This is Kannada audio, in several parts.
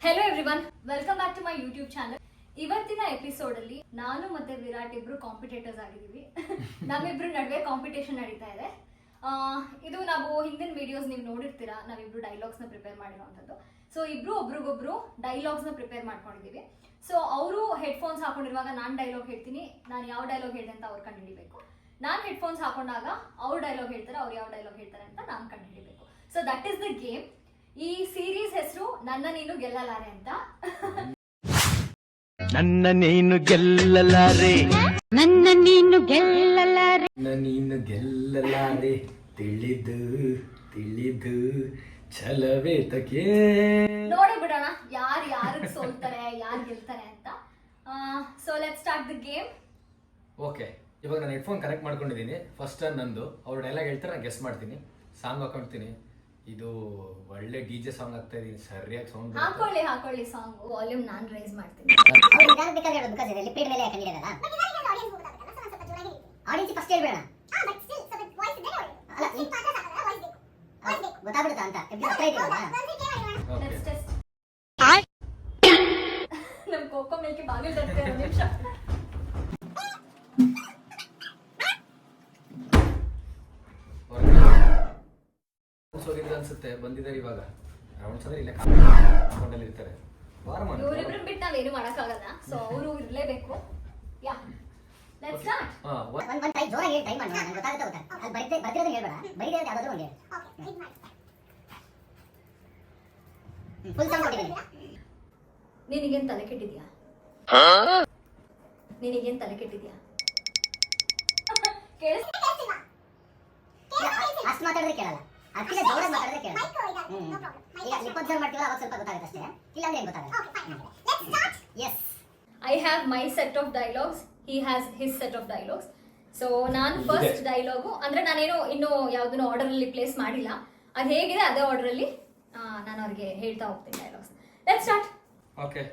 Hello everyone, welcome back to my YouTube channel. ಇವತ್ತಿನ ಎಪಿಸೋಡ್ ಅಲ್ಲಿ ನಾನು ಮತ್ತೆ ವಿರಾಟ್ ಇಬ್ರು ಕಾಂಪಿಟೇಟರ್ಸ್ ಆಗಿದ್ದೀವಿ. ನಮ್ಮಿಬ್ರು ನಡುವೆ ಕಾಂಪಿಟೇಷನ್ ನಡೀತಾ ಇದೆ. ಇದು ನಾವು ಹಿಂದಿನ ವಿಡಿಯೋಸ್ ನೀವು ನೋಡಿರ್ತೀರಾ, ನಾವಿಬ್ರು ಡೈಲಾಗ್ಸ್ ನ ಪ್ರಿಪೇರ್ ಮಾಡಿರುವಂತದ್ದು. ಸೊ ಇಬ್ರು ಒಬ್ರಿಗೊಬ್ರು ಡೈಲಾಗ್ಸ್ ನ ಪ್ರಿಪೇರ್ ಮಾಡ್ಕೊಂಡಿದೀವಿ. ಸೊ ಅವರು ಹೆಡ್ಫೋನ್ಸ್ ಹಾಕೊಂಡಿರುವಾಗ ನಾನು ಡೈಲಾಗ್ ಹೇಳ್ತೀನಿ, ನಾನು ಯಾವ ಡೈಲಾಗ್ ಹೇಳಿದೆ ಅಂತ ಅವ್ರು ಕಂಡುಹಿಡಿಬೇಕು. ನಾನು ಹೆಡ್ಫೋನ್ಸ್ ಹಾಕೊಂಡಾಗ ಅವ್ರು ಡೈಲಾಗ್ ಹೇಳ್ತಾರೆ, ಅವ್ರು ಯಾವ ಡೈಲಾಗ್ ಹೇಳ್ತಾರೆ ಅಂತ ನಾನು ಕಂಡುಹಿಡಿಬೇಕು. So that is the game. ಈ ಸೀರೀಸ್ ಹೆಸರು ನನ್ನ ನೀನು ಗೆಲ್ಲಲಾರೆ ಅಂತ. ನನ್ನ ನೀನು ಗೆಲ್ಲಲಾರೆ, ನನ್ನ ನೀನು ಗೆಲ್ಲಲಾರೆ, ನನ್ನ ನೀನು ಗೆಲ್ಲಲಾರೆ, ತಿಳಿದು ತಿಳಿದು ಛಲವೇ ತಕೆ. ನೋಡಿ ಬಿಡೋಣ ಯಾರು ಸೋಲ್ತಾರೆ, ಯಾರು ಗೆಲ್ತಾರೆ ಅಂತ. So let's start the game. Okay, ಇವಾಗ ನಾನು ಹೆಡ್ಫೋನ್ ಕನೆಕ್ಟ್ ಮಾಡ್ಕೊಂಡಿದ್ದೀನಿ. ಫಸ್ಟ್ ನಂದು ಅವ್ರು ಡೈಲಾಗ್ ಹೇಳ್ತಾರೆ, ನಾನು ಗೆಸ್ ಮಾಡ್ತೀನಿ. ಸಾಂಗ್ ಹಾಕೊಳ್ತೀನಿ. ಇದು ಒಳ್ಳೆ ಡಿಜೆ ಸಾಂಗ್ ಆಗ್ತಾ ಇದೀನಿ, ಸರಿಯಾಗಿ ಸೌಂಡ್ ಹಾಕೊಳ್ಳಿ ಸಾಂಗ್. ವಾಲ್ಯೂಮ್ ನಾನು ರೈಸ್ ಮಾಡ್ತೀನಿ. ಗೊತ್ತಾಗ್ಬಿಡುತ್ತಾ ಅಂತ ನಮ್ ಕೋಕೋ ಮೇಲ್ಕೆ ಬಾಗಿಲು ತರ್ತಾರೆ. ಒಂದು ನಿಮಿಷ. ಅನ್ಸುತ್ತೆ ಬಂದಿದ್ದಾರೆ ಇವಾಗ. ರೌಂಡ್ಸ್ ಅಂದ್ರೆ ಇಲ್ಲೇ ಹಾಕೊಂಡಲ್ಲಿ ಇರ್ತಾರೆ. ಇವರಿಬ್ರು ಬಿಟ್ಟು ನಾವೇನು ಮಾಡಕ್ಕಾಗಲ್ಲ. ಸೊ ಅವರು ಇರ್ಲೇಬೇಕು. Yeah let's start. ಒಂದು ಟೈಮ್ ಜೋರಾಗಿ ಹೇಳಿ, ಟೈಮ್ ಮಾಡೋಣ. ನನಗೆ ಗೊತ್ತಾಗುತ್ತೆ. ಅಲ್ಲಿ ಬರ್ತಿರೋದು ಹೇಳ್ಬೇಡ, ಬೈದೇ ಯಾವ್ದಾದ್ರು ಒಂದು ಹೇಳಿ. ಫುಲ್ ಸೌಂಡ್ ಕೊಟ್ಟಿದ್ದೀನಿ. ನಿನಗೇನ್ ತಲೆ ಕೆಟ್ಟಿದ್ಯಾ? ನಿನಗೇನ್ ತಲೆ ಕೆಟ್ಟಿದ್ಯಾ? ಅಷ್ಟು ಮಾತಾಡಿದ್ರೆ ಕೇಳಲ್ಲ, ಅದಕ್ಕಿಂತ ಜೋರಾಗಿ ಮಾತಾಡಿದ್ರೆ ಕೇಳಲ್ಲ. ಈಗ ಲಿಪ್ ಅಬ್ಸರ್ವ್ ಮಾಡ್ತೀವಲ್ಲ, ಅವಾಗ ಸ್ವಲ್ಪ ಗೊತ್ತಾಗುತ್ತೆ ಅಷ್ಟೇ. ಇಲ್ಲ ಅಂದ್ರೆ ಏನು ಗೊತ್ತಾಗಲ್ಲ. Yes, I have my set of dialogues, he has his set of dialogues. So ನಾನು ಫಸ್ಟ್ ಡೈಲಾಗು ಅಂದ್ರೆ ನಾನೇನು ಇನ್ನು ಯಾವುದನ್ನು ಆರ್ಡರ್ ಅಲ್ಲಿ ಪ್ಲೇಸ್ ಮಾಡಿಲ್ಲ. ಅದು ಹೇಗಿದೆ ಅದೇ ಆರ್ಡರ್ ಅಲ್ಲಿ ನಾನು ಅವ್ರಿಗೆ ಹೇಳ್ತಾ ಹೋಗ್ತೀನಿ dialogues. Let's start. Okay,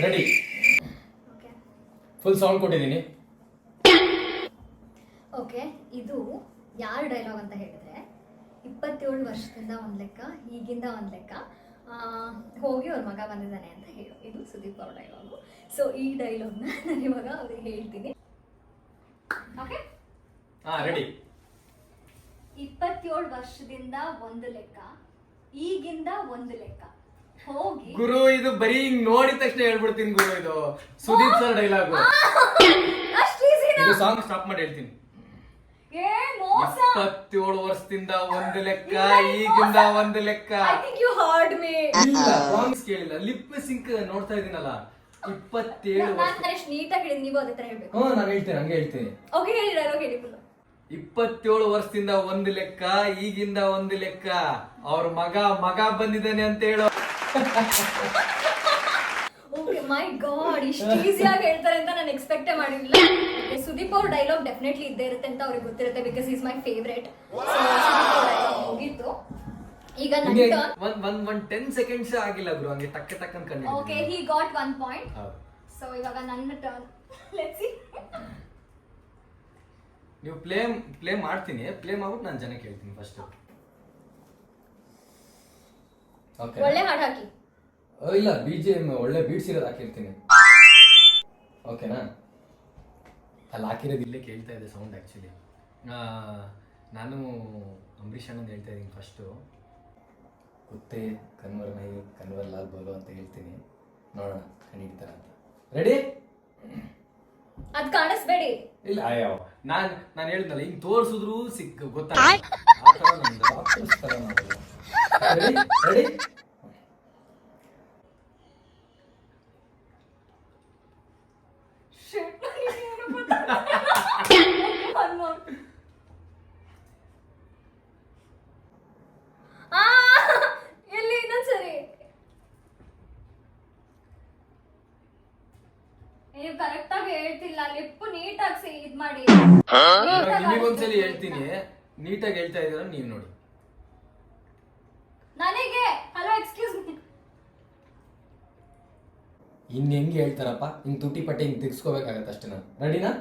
ready. Okay full sound ಕೊಟ್ಟಿದ್ದೀನಿ. ಓಕೆ, ಇದು ಯಾರ ಡೈಲಾಗ್ ಅಂತ ಹೇಳಿದ್ರೆ, 27 ವರ್ಷದಿಂದ ಒಂದು ಲೆಕ್ಕ, ಈಗಿಂದ ಒಂದು ಲೆಕ್ಕ, ಹೋಗಿ ಅವ್ರ ಮಗ ಬಂದಿದ್ದಾನೆ ಅಂತ ಹೇಳು. ಇದು ಸುದೀಪ್ ಅವ್ರ ಡೈಲಾಗು. ಸೊ ಈ ಡೈಲಾಗ್ನ ನಾನು ಇವಾಗ ಅವ್ರಿಗೆ ಹೇಳ್ತೀನಿ. Okay, ready. 27 ವರ್ಷದಿಂದ ಒಂದು ಲೆಕ್ಕ, ಈಗಿಂದ ಒಂದು ಲೆಕ್ಕ, ಹೋಗಿ. ಗುರು, ಇದು ಬರೀ ಹಿಂಗ್ ನೋಡಿದ ತಕ್ಷಣ ಹೇಳ್ಬಿಡ್ತೀನಿ ಗುರು. ಇದು ಸುದೀಪ್ ಸರ್ ಡೈಲಾಗು. ಅಷ್ಟು ಈಸಿನಾ? ಇದು ಸಾಂಗ್ ಸ್ಟಾಪ್ ಮಾಡಿ ಹೇಳ್ತೀನಿ. 27 ವರ್ಷದಿಂದ ಒಂದು ಲೆಕ್ಕ, ಈಗಿಂದ ಒಂದು ಲೆಕ್ಕ. I think you heard me. ಇಲ್ಲ, ಸಾಂಗ್ಸ್ ಕೇಳಿಲ್ಲ, ಲಿಪ್ ಸಿಂಕ್ ನೋಡ್ತಾ ಇದೀನಲ್ಲ. 27 ವರ್ಷ. ನಾನು ಎಷ್ಟು ನೀಟಾಗಿ ಹೇಳಿದ್, ನೀವು ಅದೇ ತರ ಹೇಳ್ಬೇಕು. ನಾನು ಹೇಳ್ತೇನೆ, ಹಂಗೆ ಹೇಳ್ತೀನಿ. ಓಕೆ, ಹೇಳಿ ಡೈಲಾಗ್ ಹೇಳಿ ಫುಲ್. 27 ವರ್ಷದಿಂದ ಒಂದು ಲೆಕ್ಕ, ಈಗಿಂದ ಒಂದು ಲೆಕ್ಕ, ಅವ್ರ ಮಗ ಬಂದಿದ್ದಾನೆ ಅಂತ ಹೇಳೋ. ಓಕೆ, ಮೈ ಗಾಡ್, ಇಷ್ಟು ಈಸಿಯಾಗಿ ಹೇಳ್ತಾರೆ ಅಂತ ನಾನು ಎಕ್ಸ್ಪೆಕ್ಟೇ ಮಾಡಿರಲಿಲ್ಲ. ಸುದೀಪ್ ಅವ್ರ ಡೈಲಾಗ್ ಡೆಫಿನೆಟ್ಲಿ ಇದ್ದೇ ಇರುತ್ತೆ ಅಂತ ಅವ್ರಿಗೆ ಗೊತ್ತಿರುತ್ತೆ, ಬಿಕಾಸ್ ಈಸ್ ಮೈ ಫೇವ್ರೇಟ್. ಮುಗೀತು. ಈಗ ನನ್ನ ಟರ್ನ್. 10 ಸೆಕೆಂಡ್ಸ್ ಆಗಿಲ್ಲ ಗುರು, ಹಂಗೆ ಟಕ್ ಅಂತ ಕಂಡು. Okay, he got 1 point. So ಇವಾಗ ನನ್ನ ಟರ್ನ್. Let's see. ನೀವು ಪ್ಲೇ ಮಾಡ್ತೀನಿ, ಪ್ಲೇ ಮಾಡ್ಬಿಟ್ಟು ನಾನು ಜನಕ್ಕೆ ಹೇಳ್ತೀನಿ ಫಸ್ಟ್. ಓಕೆ, ಒಳ್ಳೆ ಹಾಡು ಹಾಕಿ. ಇಲ್ಲ, BGM ಒಳ್ಳೆ ಬೀಟ್ಸ್ ಇರೋದು ಹಾಕಿರ್ತೀನಿ. ಓಕೆನಾ? ಅಲ್ಲಿ ಹಾಕಿರೋದು ಇಲ್ಲೇ ಕೇಳ್ತಾ ಇದೆ ಸೌಂಡ್. ಆ್ಯಕ್ಚುಲಿ ನಾನು ಅಂಬರೀಷ್ ಅಣ್ಣಂದು ಹೇಳ್ತಾ ಇದ್ದೀನಿ ಫಸ್ಟು. ಕುತ್ತೆ ಕನ್ವರ್ ನೈ ಕನ್ವರ್ ಲಾಲ್ ಬೋಲು ಅಂತ ಹೇಳ್ತೀನಿ, ನೋಡೋಣ ಕಂಡಿಡ್ತಾರ ಅಂತ. ರೆಡಿ? ಅದ್ ಕಾಣಿಸ್ಬೇಡಿ. ಇಲ್ಲ, ಅಯ್ಯೋ, ನಾನು ಹೇಳಿದ್ನಲ್ಲ, ಹಿಂಗೆ ತೋರಿಸಿದ್ರು ಗೊತ್ತಾಗ. ರೆಡಿ? ಎಲ್ಲಿ ಇನ್ನೊಂದ್ಸರಿ. ನೀವು ಕರೆಕ್ಟ್ ಆಗಿ ಹೇಳ್ತಿಲ್ಲ, ಲಿಪ್ಪು ನೀಟಾಗಿ ಇದ್ ಮಾಡಿ. ನಿಮಗೊಂದ್ಸಲಿ ಹೇಳ್ತೀನಿ, ನೀಟಾಗಿ ಹೇಳ್ತಾ ಇದ್ದೀರ ನೀವು ನೋಡಿ. ನನಗೆ ಹಲೋ ಎಕ್ಸ್ಕ್ಯೂಸ್ ಮೀ. ಇನ್ನು ಹೆಂಗೆ ಹೇಳ್ತಾರಪ್ಪ, ಹಿಂಗೆ ತುಟಿ ಪಟ್ಟೆ ಹಿಂಗೆ ತಿರ್ಸ್ಕೋಬೇಕಾಗತ್ತೆ ಅಷ್ಟೇ. ನಾನು ರೆಡಿನಾ?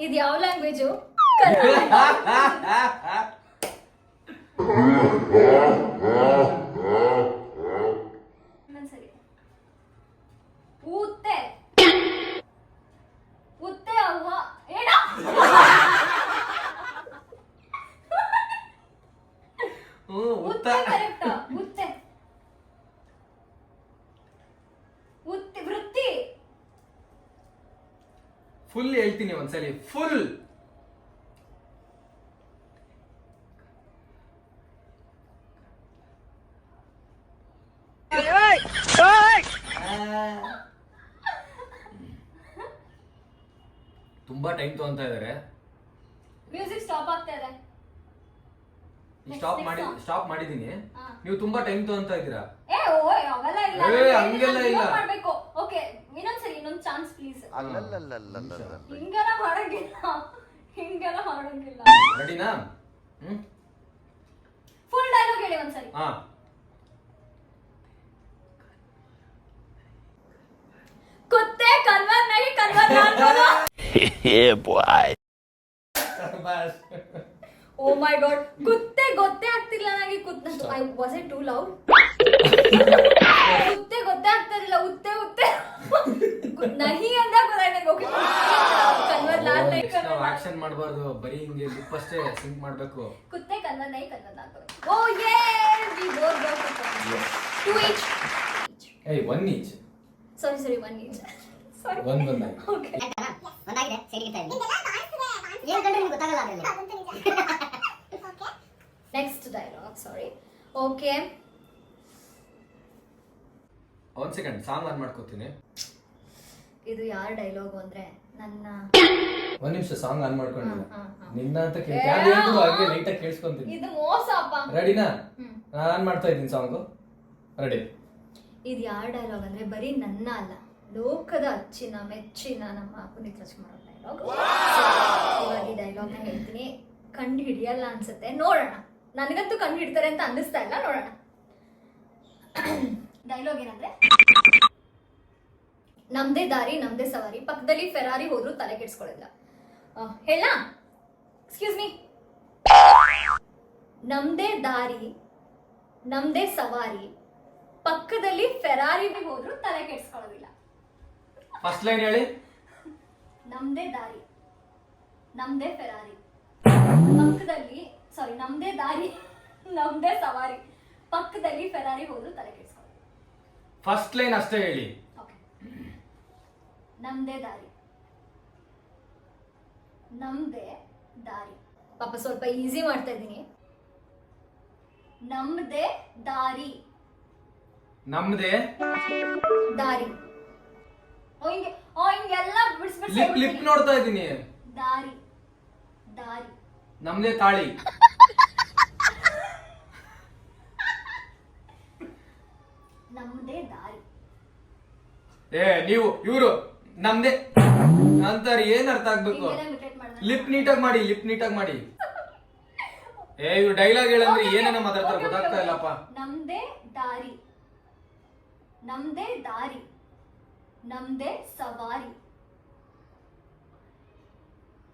ಇದು ಯಾವ ಲ್ಯಾಂಗ್ವೇಜು? ಸರಿ. ಊತ್ತೆ ಉತ್ತೆ ಅವ್ವ ಏನ? ಉತ್ತೆ ಕರೆಕ್ಟ್. ಉತ್ತೆ ಉತ್ತೆ ವೃತ್ತಿ. ಫುಲ್ ಹೇಳ್ತೀನಿ ಒಂದ್ಸಲಿ, ಫುಲ್. ತುಂಬಾ ಟೈಮ್ ತಗೊಂತಾ ಇದಾರೆ. ಮ್ಯೂಸಿಕ್ ಸ್ಟಾಪ್ ಆಗ್ತಾ ಇದೆ. ಸ್ಟಾಪ್ ಮಾಡಿದೀನಿ. ಹಾ. ನೀವು ತುಂಬಾ ಟೈಮ್ ತಗೊಂತಾ ಇದ್ದೀರಾ. ಓಯ್ ಅವೆಲ್ಲ ಇಲ್ಲ. ಹಂಗೆಲ್ಲ ಇಲ್ಲ. ಮಾಡ್ಬೇಕು. ಓಕೆ, ಇನ್ನೊಂದ್ಸರಿ ಇನ್ನೊಂದ್ ಚಾನ್ಸ್ ಪ್ಲೀಸ್. ಹಿಂಗೆಲ್ಲ ಮಾಡಂಗಿಲ್ಲ. ರೆಡಿನಾ? ಫುಲ್ ಡೈಲಾಗ್ ಹೇಳಿ ಒಂದ್ಸರಿ. ಹಾ. ಕುತ್ತೆ ಕನ್ವರ್ ನಹಿ ಕನ್ವರ್ ನಾನ್ ಬೋಲೋ. ಓ ಮೈ ಗಾಡ್, ಕುತ್ತೆ ಗೊತ್ತೇ ಆಗ್ತಿಲ್ಲ ನನಗೆ. I was it too loud? ಕುತ್ತೆ ಗೊತ್ತೇ ಆಗ್ತಿರಲಿಲ್ಲ. ಉತ್ತೆ ಉತ್ತೆ ನಹಿ ಅಂತ ಗೊತ್ತಾಯ್ತು. ಓಕೆ, ಕನ್ವರ್ ನಾನ್ ನಹಿ ಕನ್ವರ್. ನಾವು ಆಕ್ಷನ್ ಮಾಡಬಾರ್ದು, ಬರೀ ಹಿಂಗೆ ಲಿಪ್ ಅಷ್ಟೇ ಸಿಂಕ್ ಮಾಡಬೇಕು. ಕುತ್ತೆ ಕನ್ವರ್ ನಹಿ ಕನ್ವರ್ ನಾನ್ ಬೋಲೋ. Oh yeah, we both got it. 2 each. ಏಯ್ 1 each. Sorry 1 each. ಸಾರಿ 1 ಬಂದಾಗಿ. ಓಕೆ, ಒಂದಾಗಿದೆ. ಸೈಡ್ ಗಿಟ್ಟ ಇದೆ. ಏನ್ ಕಂಡ್ರೆ ನಿಮಗೆ ಗೊತ್ತಾಗಲ್ಲ ಅದರಲ್ಲಿ. Next dialogue. ಸಾರಿ. ಓಕೆ, ಒಂದ್ ಸೆಕೆಂಡ್ ಸಾಂಗ್ ಆನ್ ಮಾಡ್ಕೋತೀನಿ. ಇದು ಯಾರ ಡೈಲಾಗ್ ಅಂದ್ರೆ ನನ್ನ. ಒಂದ್ ನಿಮಿಷ ಸಾಂಗ್ ಆನ್ ಮಾಡ್ಕೊಂಡಿಲ್ಲ. ಹಾ. ನಿನ್ನ ಅಂತ ಹಾಗೆ ಲೈಟ್ ಆಗಿ ಕೇಳಿಸ್ಕೊಂತೀನಿ. ಇದು ಮೋಸ ಅಪ್ಪ. ರೆಡಿನಾ? ನಾನು ಆನ್ ಮಾಡ್ತಾ ಇದ್ದೀನಿ ಸಾಂಗ್. ರೆಡಿ. ಇದು ಯಾರ ಡೈಲಾಗ್ ಅಂದ್ರೆ ಬರೀ ನನ್ನ ಅಲ್ಲ, ಲೋಕದ ಅಚ್ಚಿನ ಮೆಚ್ಚಿನ ನಮ್ಮ ಪುನೀತ್ ರಾಜ್ಕುಮಾರ್ ಡೈಲಾಗ್. ಇವಾಗ ಈ ಡೈಲಾಗ್ನ ಹೇಳ್ತೀನಿ. ಕಂಡು ಹಿಡಿಯಲ್ಲ ಅನ್ಸುತ್ತೆ, ನೋಡೋಣ. ನನಗಂತೂ ಕಂಡು ಹಿಡ್ತಾರೆ ಅಂತ ಅನ್ನಿಸ್ತಾ ಇಲ್ಲ, ನೋಡೋಣ. ಡೈಲಾಗ್ ಏನಂದ್ರೆ, ನಮ್ದೇ ದಾರಿ ನಮ್ದೇ ಸವಾರಿ, ಪಕ್ಕದಲ್ಲಿ ಫೆರಾರಿ ಹೋದ್ರು ತಲೆ ಕೆಡ್ಸ್ಕೊಳ್ಳಿಲ್ಲ. ಹೇಳ, ಎಕ್ಸ್ಕ್ಯೂಸ್ ಮೀ. ನಮ್ದೇ ದಾರಿ ನಮ್ದೇ ಸವಾರಿ, ಪಕ್ಕದಲ್ಲಿ ಫೆರಾರಿ ಹೋದ್ರು ತಲೆ ಕೆಡ್ಸ್ಕೊಳ್ಳೋದಿಲ್ಲ. ಫಸ್ಟ್ ಲೈನ್ ಹೇಳಿ. ನಮ್ದೇ ದಾರಿ ನಮ್ದೇ ಫೆರಾರಿ, ಪಕ್ಕದಲ್ಲಿ ನಮ್ದೇ ದಾರಿ ನಮ್ದೇ ಸವಾರಿ, ಪಕ್ಕದಲ್ಲಿ ಫೆರಾರಿ ಹೋದ್ರು ತಲೆ ಕೆಡ್ಸ್ಕೊಳ್ಳೋದಿಲ್ಲ. ಫಸ್ಟ್ ಲೈನ್ ಅಷ್ಟೇ ಹೇಳಿ. ಓಕೆ. ನಮ್ದೇ ದಾರಿ ನಮ್ದೇ ದಾರಿ. ಪಾಪ ಸ್ವಲ್ಪ ಈಸಿ ಮಾಡ್ತಾ ಇದ್ದೀನಿ. ನಮ್ದೇ ದಾರಿ ನಮ್ದೇ ದಾರಿ. ಹಿಂಗೆಲ್ಲ ಲಿಪ್ ನೋಡ್ತಾ ಇದ್ದೀನಿ. ದಾರಿ ದಾರಿ ನಮ್ದೇ ತಾಳಿ. ನಮ್ದೇ ದಾರಿ. ನೀವು ಇವರು ನಮ್ದೇ ಅಂತಾರೆ. ಏನ್ ಅರ್ಥ ಆಗ್ಬೇಕು? ಲಿಪ್ ನೀಟಾಗಿ ಮಾಡಿ, ಲಿಪ್ ನೀಟಾಗಿ ಮಾಡಿ. ಇವ್ರು ಡೈಲಾಗ್ ಹೇಳಂದ್ರೆ ಏನೇನ ಮಾತಾಡ್ತಾರೆ ಗೊತ್ತಾಗ್ತಾ ಇಲ್ಲಪ್ಪ. ನಮ್ದೇ ದಾರಿ ನಮ್ದೇ ದಾರಿ ನಮ್ದೇ ಸವಾರಿ.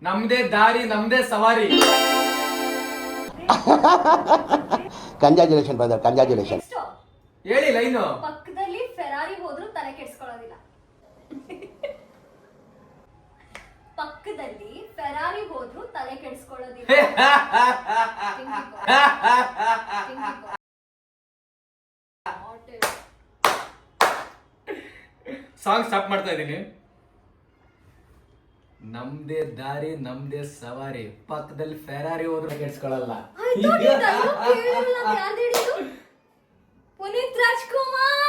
ನಮ್ದೇ ದಾರಿ ನಮ್ದೇ ಸವಾರಿ. Congratulation brother, congratulation. ಹೇಳಿ ಲೈನು. ಪಕ್ಕದಲ್ಲಿ ಫೆರಾರಿ ಹೋದ್ರು ತಲೆ ಕೆಡ್ಸ್ಕೊಳ್ಳೋದಿಲ್ಲ. ಪಕ್ಕದಲ್ಲಿ ಫೆರಾರಿ ಹೋದ್ರು ತಲೆ ಕೆಡ್ಸ್ಕೊಳ್ಳೋದಿಲ್ಲ. ಸಾಂಗ್ ಸ್ಟಾಪ್ ಮಾಡ್ತಾ ಇದ್ದೀನಿ. ನಮ್ದೇ ದಾರಿ ನಮ್ದೇ ಸವಾರಿ, ಪಕ್ಕದಲ್ಲಿ ಫೆರಾರಿ ಹೋದ್ರು ಕೆಡ್ಸ್ಕೊಳ್ಳಲ್ಲ. ಪುನೀತ್ ರಾಜ್ಕುಮಾರ್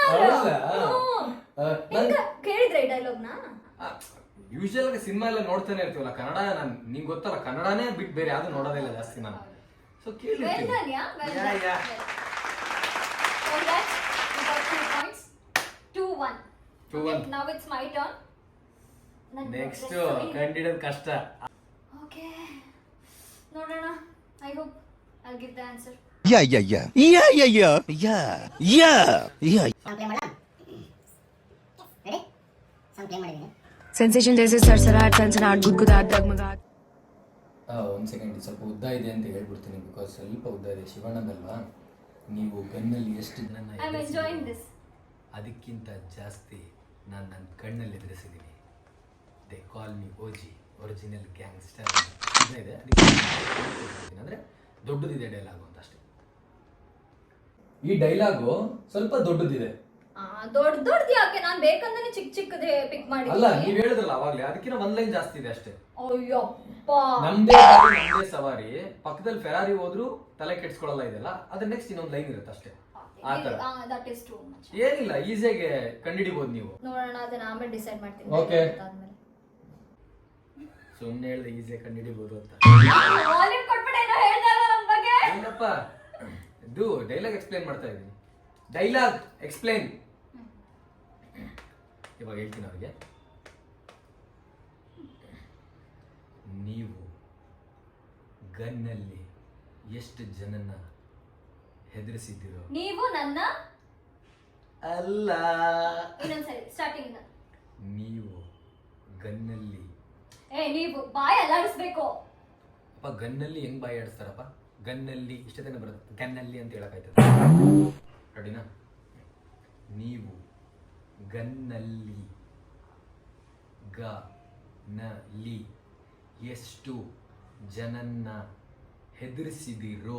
ಕೇಳಿದ್ರೆ ಈ ಡೈಲಾಗ್ ನ? ಯೂಶುವಲ್ ಆಗಿ ಸಿನಿಮಾ ಎಲ್ಲ ನೋಡ್ತಾನೆ ಇರ್ತೀವಲ್ಲ ಕನ್ನಡ. ನಿಂಗೆ ಗೊತ್ತಲ್ಲ, ಕನ್ನಡನೇ ಬಿಟ್ಟು ಬೇರೆ ಯಾವ್ದು ನೋಡೋದಿಲ್ಲ ಜಾಸ್ತಿ ನಾನು. ಸೊ ಕೇಳಿರ್ತೀನಿ. Now it's my turn. Next ಕಂಡಿಡೋದು ಕಷ್ಟ. ಓಕೆ, ನೋಡೋಣ. I hope I'll give the answer. Yeah. Song play ಮಾಡಲಾ? ರೆಡಿ? ಸಾಂಗ್ ಪ್ಲೇ ಮಾಡಿದ್ದೀನಿ. Sensation जैसे सरसराहट सनसनाहट गुदगुदाहट डगमगाहट ಒಂದು ಸೆಕೆಂಡ್ ಸ್ವಲ್ಪ ಉದ್ದ ಇದೆ ಅಂತ ಹೇಳ್ಬಿಡ್ತೀನಿ, ಬಿಕಾಸ್ ಸ್ವಲ್ಪ ಉದ್ದ ಇದೆ. ಶಿವಣ್ಣದಲ್ವಾ, ನೀವು ಗನ್ನಲ್ಲಿ ಎಷ್ಟು ಜನ ಐ ಆಮ್ ಎಂಜಾಯಿಂಗ್ ದಿಸ್. ಅದಕ್ಕಿಂತ ಜಾಸ್ತಿ ನಾನು ನನ್ನ ಕಣ್ಣಲ್ಲಿ ಎದುರಿಸಿದ್ದೀನಿ. They call me OG, original gangster ಇದೆ. ಅಂದರೆ ದೊಡ್ಡದಿದೆ ಡೈಲಾಗು ಅಂತ ಅಷ್ಟೇ. ಈ ಡೈಲಾಗು ಸ್ವಲ್ಪ ದೊಡ್ಡದಿದೆ. ದೊಡ್ಡದು ಯಾಕೆ? ನಾನು ಬೇಕಂದ್ರೆ ಚಿಕ್ಕ ಚಿಕ್ಕದೇ ಪಿಕ್ ಮಾಡಿ. ಅಲ್ಲ, ನೀವ್ ಹೇಳಿದ್ರಲ್ಲ ಅವಾಗ್ಲೇ, ಅದಕ್ಕಿಂತ ಒಂದ್ ಲೈನ್ ಜಾಸ್ತಿ ಇದೆ ಅಷ್ಟೇ. ಅಯ್ಯಪ್ಪ, ನಮ್ದೇ ಗಾಡಿ, ನಮ್ದೇ ಸವಾರಿ, ಪಕ್ಕದಲ್ಲಿ ಫೆರಾರಿ ಹೋದ್ರು ತಲೆ ಕೆಡ್ಸ್ಕೊಳ್ಳಲ್ಲ ಇದೆಲ್ಲ. ಅದ್ರ ನೆಕ್ಸ್ಟ್ ಇನ್ನೊಂದ್ ಲೈನ್ ಇರುತ್ತೆ ಅಷ್ಟೇ. ಆ ತರ ದಟ್ ಇಸ್ ಟೂ ಮಚ್. ಏನಿಲ್ಲ, ಈಸಿಯಾಗಿ ಕಂಡಿಡಿಬಹುದು ನೀವು. ನೋಡೋಣ, ಅದನ್ನ ಆಮೇಲೆ ಡಿಸೈಡ್ ಮಾಡ್ತೀನಿ. Okay. ಆದ್ಮೇಲೆ ಸುಮ್ಮನೆ ಹೇಳ್ದೆ ಈಸಿಯಾಗಿ ಕಂಡಿಡಿಬಹುದು ಅಂತ. ವಾಲ್ಯೂಮ್ ಕೊಟ್ಬಿಟ್ಟೇನೋ ಹೇಳ್ದಲ್ಲ ನನ್ನ ಬಗ್ಗೆ. ಏನಪ್ಪ ಇದು ಡೈಲಾಗ್ ಎಕ್ಸ್ಪ್ಲೈನ್ ಮಾಡ್ತಾ ಇದ್ದೀನಿ. ಡೈಲಾಗ್ ಎಕ್ಸ್ಪ್ಲೈನ್ ಇವಾಗ ಹೇಳ್ತೀನಿ ಅವ್ರಿಗೆ. ನೀವು ಗನ್ನಲ್ಲಿ ಎಷ್ಟು ಜನನ ಹೆದರಿಸಿದ್ದೀರೋ. ನೀವು ನನ್ನ ಅಲ್ಲ, ಇನ್ನೊಂದ್ಸರಿ ಸ್ಟಾರ್ಟಿಂಗ್. ನೀವು ಗನ್ನಲ್ಲಿ, ನೀವು ಬಾಯ್ ಅಲ್ಲಾಡಿಸ್ಬೇಕು. ಅಪ್ಪ ಗನ್ನಲ್ಲಿ ಹೆಂಗ್ ಬಾಯಿ ಆಡಿಸ್ತಾರಪ್ಪ? ಗನ್ನಲ್ಲಿ ಇಷ್ಟ ದಿನ ಬರುತ್ತೆ, ಗನ್ನಲ್ಲಿ ಅಂತ ಹೇಳಕ್ಕಾಯ್ತದೆ. ರೆಡಿನಾ? ನೀವು ಗನ್ನಲ್ಲಿ ನಲ್ಲಿ ಎಷ್ಟು ಜನನ್ನ ಹೆದರಿಸಿದಿರೋ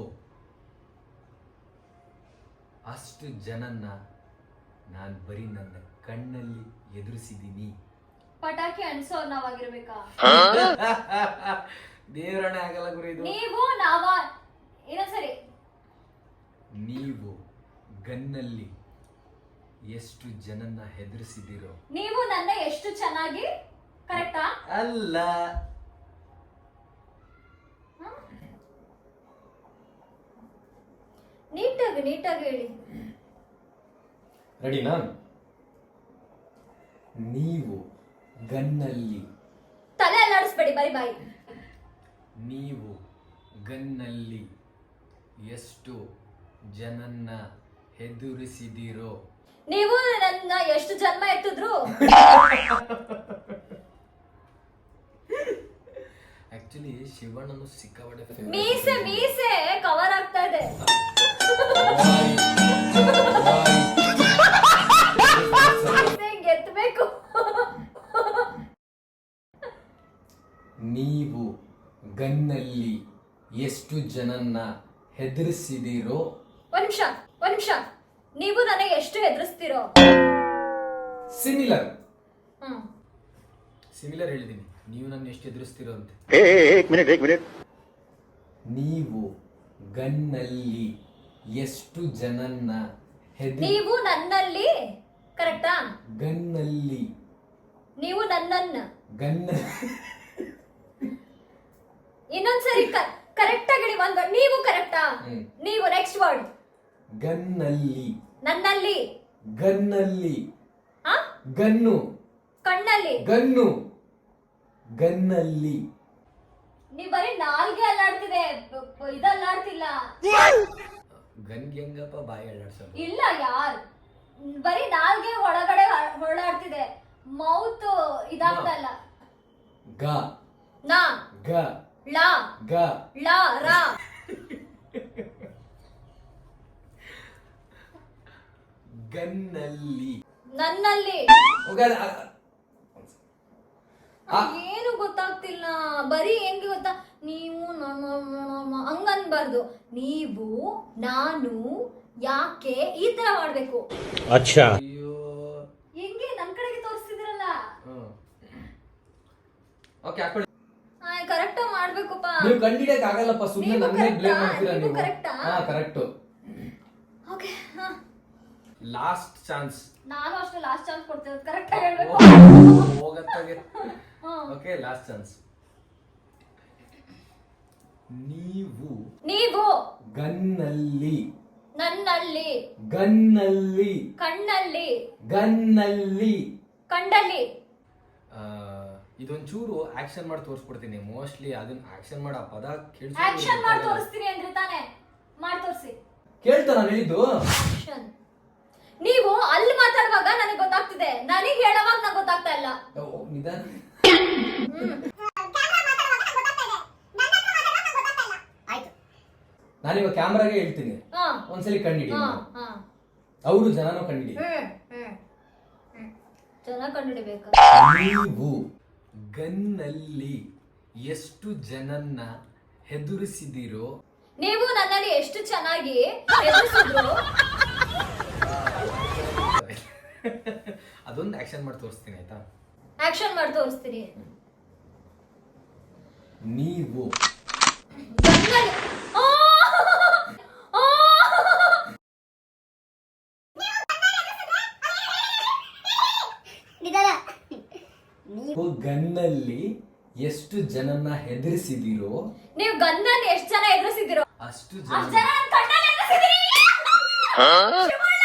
ಅಷ್ಟು ಜನನ್ನ ನಾನು ಬರೀ ನನ್ನ ಕಣ್ಣಲ್ಲಿ ಎದುರಿಸಿದ್ದೀನಿ. ಪಟಾಕಿ ಅನ್ಸೋ ನಾವಾಗಿರ್ಬೇಕಾ? ದೇವರಣೆ ಆಗಲ್ಲ ಗುರು ಇದು. ನೀವು ನಾವ ಇನ್ನೊಂದ್ಸರಿ. ನೀವು ಗನ್ನಲ್ಲಿ ಎಷ್ಟು ಜನನ್ನ ಹೆದರಿಸಿದಿರೋ. ನೀವು ನನ್ನ ಎಷ್ಟು ಚೆನ್ನಾಗಿ, ಕರೆಕ್ಟಾ? ಅಲ್ಲ, ನೀಟಾಗಿ ಹೇಳಿ. ರೆಡಿನಾ? ನೀವು ಗನ್ನಲ್ಲಿ, ತಲೆ ಅಲ್ಲಾಡಿಸ್ಬೇಡಿ, ಬರೀ ಬಾಯಿ. ನೀವು ಗನ್ನಲ್ಲಿ ಎಷ್ಟು ಜನನ್ನ ಹೆದರಿಸಿದಿರೋ. ನೀವು ನನ್ನ ಎಷ್ಟು ಜನ್ಮ ಎತ್ತಿದ್ರು. ಆಕ್ಚುಲಿ ಶಿವಣ್ಣನು ಸಿಕ್ಕಾಪಟ್ಟೆ ಮೀಸೆ ಕವರ್ ಆಗ್ತಾ ಇದೆ. ಗೆತ್ತಬೇಕು. ನೀವು ಗನ್ನಲ್ಲಿ ಎಷ್ಟು ಜನನ್ನ ಹೆದರಿಸಿದಿರೋ. ಒಂದ್ ನಿಮಿಷ. ನೀವು ನನಗೆ ಎಷ್ಟು ಹೆದರಿಸ್ತಿರೋ. ಸಿಮಿಲರ್ ಹೇಳಿದೀನಿ. ನೀವು ನನ್ನ ಎಷ್ಟು ಎದುರಿಸ್ತಿರೋ ಅಂತ. ನೀವು ಗನ್ನಲ್ಲಿ ಎಷ್ಟು ಜನನ್ನ ನೀವು ನನ್ನಲ್ಲಿ, ಕರೆಕ್ಟಾ? ಗನ್ನಲ್ಲಿ, ನೀವು ನನ್ನನ್ನ ಗನ್ನ. ಇನ್ನೊಂದ್ಸರಿ ಕರೆಕ್ಟ್ ಆಗಿ ಹೇಳಿ. ಒಂದು ನೀವು ಕರೆಕ್ಟಾ? ನೀವು ನೆಕ್ಸ್ಟ್ ವರ್ಡ್. ಗನ್ನಲ್ಲಿ, ನನ್ನಲ್ಲಿ, ಗನ್ನಲ್ಲಿ, ಆ ಗನ್ನು, ಕಣ್ಣಲ್ಲಿ, ಗನ್ನು, ಗನ್ನಲ್ಲಿ. ನೀವ್ ಬರೀ ನಾಲ್ಗೆ ಅಲ್ಲಾಡ್ತಿದೆ, ಇದಲ್ಲಾಡ್ತಿಲ್ಲ. ಗನ್ಗೆ ಹೆಂಗಪ್ಪ ಬಾಯಿ ಅಲ್ಲಾಡ್ಸೋದು? ಇಲ್ಲ ಯಾರ್, ಬರೀ ನಾಲ್ಗೆ ಒಳಗಡೆ ಹೊರಳಾಡ್ತಿದೆ, ಮೌತ್ ಇದಾಗ್ತಾ ಇಲ್ಲ. ಗ, ನಾ, ಗ, ಲಾ, ಗ, ಲಾ, ರಾ. ಗನ್ನಲ್ಲಿ, ನನ್ನಲ್ಲಿ. ಆ. ಏನು ಗೊತ್ತಾಗ್ತಿಲ್ಲ. ಬರೀ ಹೆಂಗೆ ಗೊತ್ತಾ, ನೀವು ಹಂಗನ್ಬಾರ್ದು. ನೀವು, ನಾನು, ಯಾಕೆ, ಈ ತರ ಮಾಡ್ಬೇಕು. ಅಯ್ಯೋ, ಹೆಂಗೆ ನನ್ ಕಡೆಗೆ ತೋರಿಸ್ತಿದ್ರಲ್ಲ. ಓಕೆ ಹಾಕೊಳ್ಳಿ. ಕರೆಕ್ಟ್ ಮಾಡ್ಬೇಕಪ್ಪ. ನೀವು ಕಂಡಿಡಿಯಕ್ಕೆ ಆಗಲ್ಲಪ್ಪ, ಸುಮ್ಮನೆ ನೀವು ನನ್ನೇ ಬ್ಲೇಮ್ correct ಆ? ಮಾಡ್ತೀರಾ ನೀವು ನೀವು. correct ಆ? ಹಾ ಕರೆಕ್ಟ್. Okay, last chance. ನಾನು ಅಷ್ಟೇ ಲಾಸ್ಟ್ ಚಾನ್ಸ್ ಕೊಡ್ತಿರೋದು, ಕರೆಕ್ಟ್ ಆಗಿ ಹೇಳ್ಬೇಕು. ಹೋಗತ್ತಾಗೆ. Okay, last chance. ನೀವು ಗನ್ನಲ್ಲಿ, ನನ್ನಲ್ಲಿ, ಗನ್ನಲ್ಲಿ, ಕಣ್ಣಲ್ಲಿ, ಗನ್ನಲ್ಲಿ, ಕಂಡಲ್ಲಿ. ಇದೊಂಚೂರು ಆಕ್ಷನ್ ಮಾಡಿ ತೋರಿಸ್ಬಿಡ್ತೀನಿ. ಮೋಸ್ಟ್ಲಿ ಅದನ್ನ ಆಕ್ಷನ್ ಮಾಡೋ ಪದ ಆಕ್ಷನ್ ಮಾಡಿ ತೋರಿಸ್ತೀನಿ ಅಂದ್ರೆ ತಾನೇ, ಮಾಡಿ ತೋರಿಸಿ. ಕೇಳ್ತಾ ನಾನು ಹೇಳಿದ್ದು. ಆಕ್ಷನ್. ನೀವು ಅಲ್ಲಿ ಮಾತಾಡುವಾಗ ನನಗೆ ಗೊತ್ತಾಗ್ತಿದೆ, ನನಗೆ ಹೇಳುವಾಗ ನಂಗೆ ಗೊತ್ತಾಗ್ತಾ ಇಲ್ಲ. ನಿಧಾನ. ನಾನಿವಾಗ ಕ್ಯಾಮ್ರಾಗೆ ಹೇಳ್ತೀನಿ, ಹಾ ಒಂದ್ಸಲಿ ಕಂಡಿಡಿ. ಹಾ ಹಾ ಅವರು ಜನನೂ ಕಂಡಿಡಿ. ಜನ ಕಂಡುಹಿಡಿಬೇಕು. ನೀವು ಗನ್ನಲ್ಲಿ ಎಷ್ಟು ಜನನ್ನ ಹೆದರಿಸಿದಿರೋ? ನೀವು ನನ್ನಲ್ಲಿ ಎಷ್ಟು ಚೆನ್ನಾಗಿ ಎದುರಿಸಿದ್ರು. ಅದೊಂದು ಆಕ್ಷನ್ ಮಾಡಿ ತೋರಿಸ್ತೀನಿ ಆಯ್ತಾ? ಆಕ್ಷನ್ ಮಾಡಿ ತೋರಿಸ್ತೀನಿ. ನೀವು ಗನ್ನಲ್ಲಿ- ಆ! ಆ! ನಿಧಾನ. ನೀವು ಗನ್ನಲ್ಲಿ ಎಷ್ಟು ಜನನ್ನ ಹೆದರಿಸಿದಿರೋ ನೀವು ಗನ್ನಲ್ಲಿ ಎಷ್ಟು ಜನ ಎದುರಿಸಿದಿರೋ ಅಷ್ಟು ಅಷ್ಟು ಜನ ಜನ ನನ್ ಕಣ್ಣಲ್ಲಿ ಎದುರಿಸಿದಿರಿ. ಶಿವಣ್ಣ!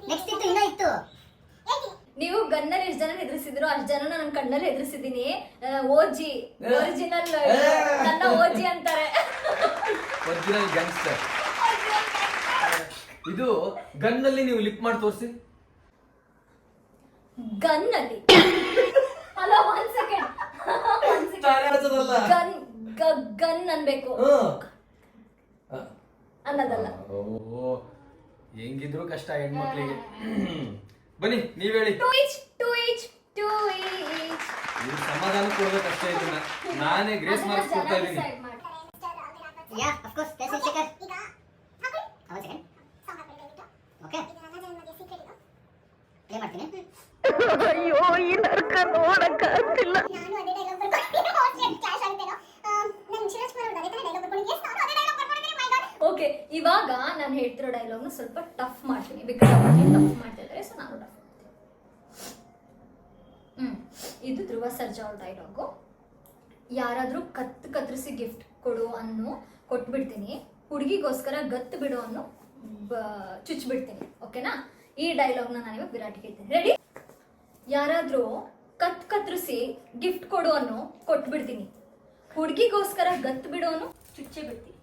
ನೆಕ್ಸ್ಟ್ ಇತ್ತು, ಇನ್ನೂ ಇತ್ತು. ನೀವು ಗನ್ನಲ್ಲಿ ಎಷ್ಟು ಜನ ಎದುರಿಸಿದ್ರು ಅಷ್ಟು ಜನ ನನ್ನ ಕಣ್ಣಲ್ಲಿ ಎದುರಿಸಿದೀನಿ. ಓಜಿ ಒರಿಜಿನಲ್ ನನ್ನ ಓಜಿ ಅಂತಾರೆ. Original gangster. ಇದು ಗನ್ನಲ್ಲಿ ನೀವು ಲಿಪ್ ಮಾಡಿ ತೋರಿಸಿ. ಗನ್ನಲ್ಲಿ ಅಲ್ಲ, ಒಂದ್ ಸೆಕೆಂಡ್ ಗನ್ ಗನ್ ಅನ್ಬೇಕು ಅನ್ನೋದಲ್ಲ. ಹೆಂಗಿದ್ರು ಕಷ್ಟ ಹೆಣ್ಮಕ್ಳಿಗೆ. ಬನ್ನಿ ನೀವ್ ಹೇಳಿ. ಟು ಈಚ್ ನೀವು ಸಮಾಧಾನ ಕೊಡ್ಬೇಕಷ್ಟೇ. ಇದನ್ನ ನಾನೇ ಗ್ರೇಸ್ ಮಾರ್ಕ್ಸ್ ಕೊಡ್ತಾ ಇದೀನಿ. Yeah of course pencil sticker. ಒಂದು ಸೆಕೆಂಡ್. ಓಕೆ ಪ್ಲೇ ಮಾಡ್ತೀನಿ. ಅಯ್ಯೋ ಈ ನರ್ಕ ನೋಡಕ್ಕಾಗ್ತಿಲ್ಲ. ಓಕೆ, ಇವಾಗ ನಾನು ಹೇಳ್ತಿರೋ ಡೈಲಾಗ್ನ ಸ್ವಲ್ಪ ಟಫ್ ಮಾಡ್ತೀನಿ. ಬಿಕಾಸ್ ಅವರಿಗೆ ಟಫ್ ಮಾಡ್ತಾ ಇದ್ದಾರೆ, ಸೊ ನಾನು ಟಫ್ ಮಾಡ್ತೀನಿ. ಇದು ಧ್ರುವ ಸರ್ಜಾ ಅವ್ರ ಡೈಲಾಗು. ಯಾರಾದ್ರೂ ಕತ್ತರಿಸಿ ಗಿಫ್ಟ್ ಕೊಡು ಅನ್ನೋ ಕೊಟ್ಬಿಡ್ತೀನಿ, ಹುಡುಗಿಗೋಸ್ಕರ ಗತ್ತು ಬಿಡು ಅನ್ನೋ ಚುಚ್ಚಿಬಿಡ್ತೀನಿ. ಓಕೆನಾ? ಈ ಡೈಲಾಗ್ನ ನಾನಿವಾಗ ವಿರಾಟ್ ಹೇಳ್ತೀನಿ. ರೆಡಿ? ಯಾರಾದ್ರೂ ಕತ್ತರಿಸಿ ಗಿಫ್ಟ್ ಕೊಡು ಅನ್ನೋ ಕೊಟ್ಬಿಡ್ತೀನಿ, ಹುಡುಗಿಗೋಸ್ಕರ ಗತ್ತು ಬಿಡು ಅನ್ನೋ ಚುಚ್ಚೆ ಬಿಡ್ತೀನಿ.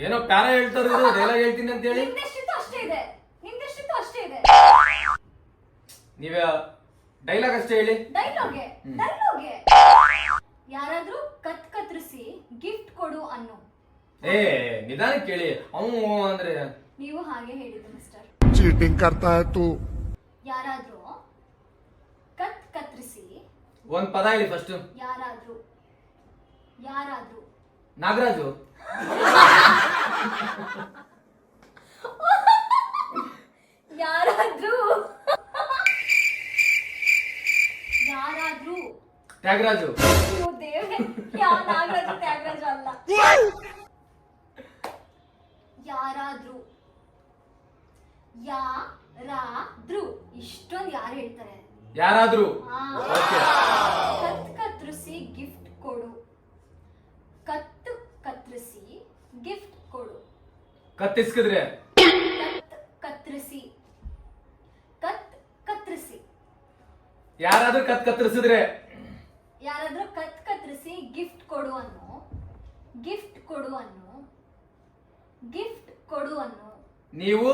ಏನೋ ಪ್ಯಾರ ಹೇಳ್ತಾರೆ, ಡೈಲಾಗ್ ಹೇಳ್ತೀನಿ ಅಂತ ಹೇಳಿ. ನಿಮ್ದೆಷ್ಟಿತ್ತು ಅಷ್ಟೇ ಇದೆ, ನಿಮ್ದೆಷ್ಟಿತ್ತು ಅಷ್ಟೇ ಇದೆ. ನೀವ ಡೈಲಾಗ್ ಅಷ್ಟೇ ಹೇಳಿ. ಡೈಲಾಗೆ ಯಾರಾದ್ರೂ ಕತ್ತರಿಸಿ ಗಿಫ್ಟ್ ಕೊಡು ಅನ್ನೋ. ಏ ನಿಧಾನಕ್ಕೆ ಕೇಳಿ. ಅವನು ಅಂದ್ರೆ ನೀವು ಹಾಗೆ ಹೇಳಿದ್ದು ಮಿಸ್ಟರ್. चीटिंग करता है तू. ಯಾರಾದ್ರೂ ಕತ್ತರಿಸಿ ಒಂದ್ ಪದ ಹೇಳಿ ಫಸ್ಟ್. ಯಾರಾದ್ರೂ ನಾಗರಾಜು. ಯಾರಾದ್ರೂ ತ್ಯಾಗರಾಜು. ಅಯ್ಯೋ ದೇವ್ರೆ, ನಾಗರಾಜು ತ್ಯಾಗರಾಜು ಅಲ್ಲ. ಯಾರಾದ್ರೂ ಇಷ್ಟೊಂದು ಯಾರು ಹೇಳ್ತಾರೆ? ಯಾರಾದ್ರೂ ಕತ್ತರಿಸಿ ಗಿಫ್ಟ್ ಕೊಡು. ಕತ್ತರಿಸಿ ಗಿಫ್ಟ್ ಕೊಡು. ಕತ್ತಿಸ್ಕಿದ್ರೆ ಕತ್ತರಿಸಿ ಯಾರಾದ್ರೂ ಕತ್ತರಿಸಿದ್ರೆ ಯಾರಾದ್ರೂ ಕತ್ತರಿಸಿ ಗಿಫ್ಟ್ ಕೊಡು ಅನ್ನೋ ನೀವು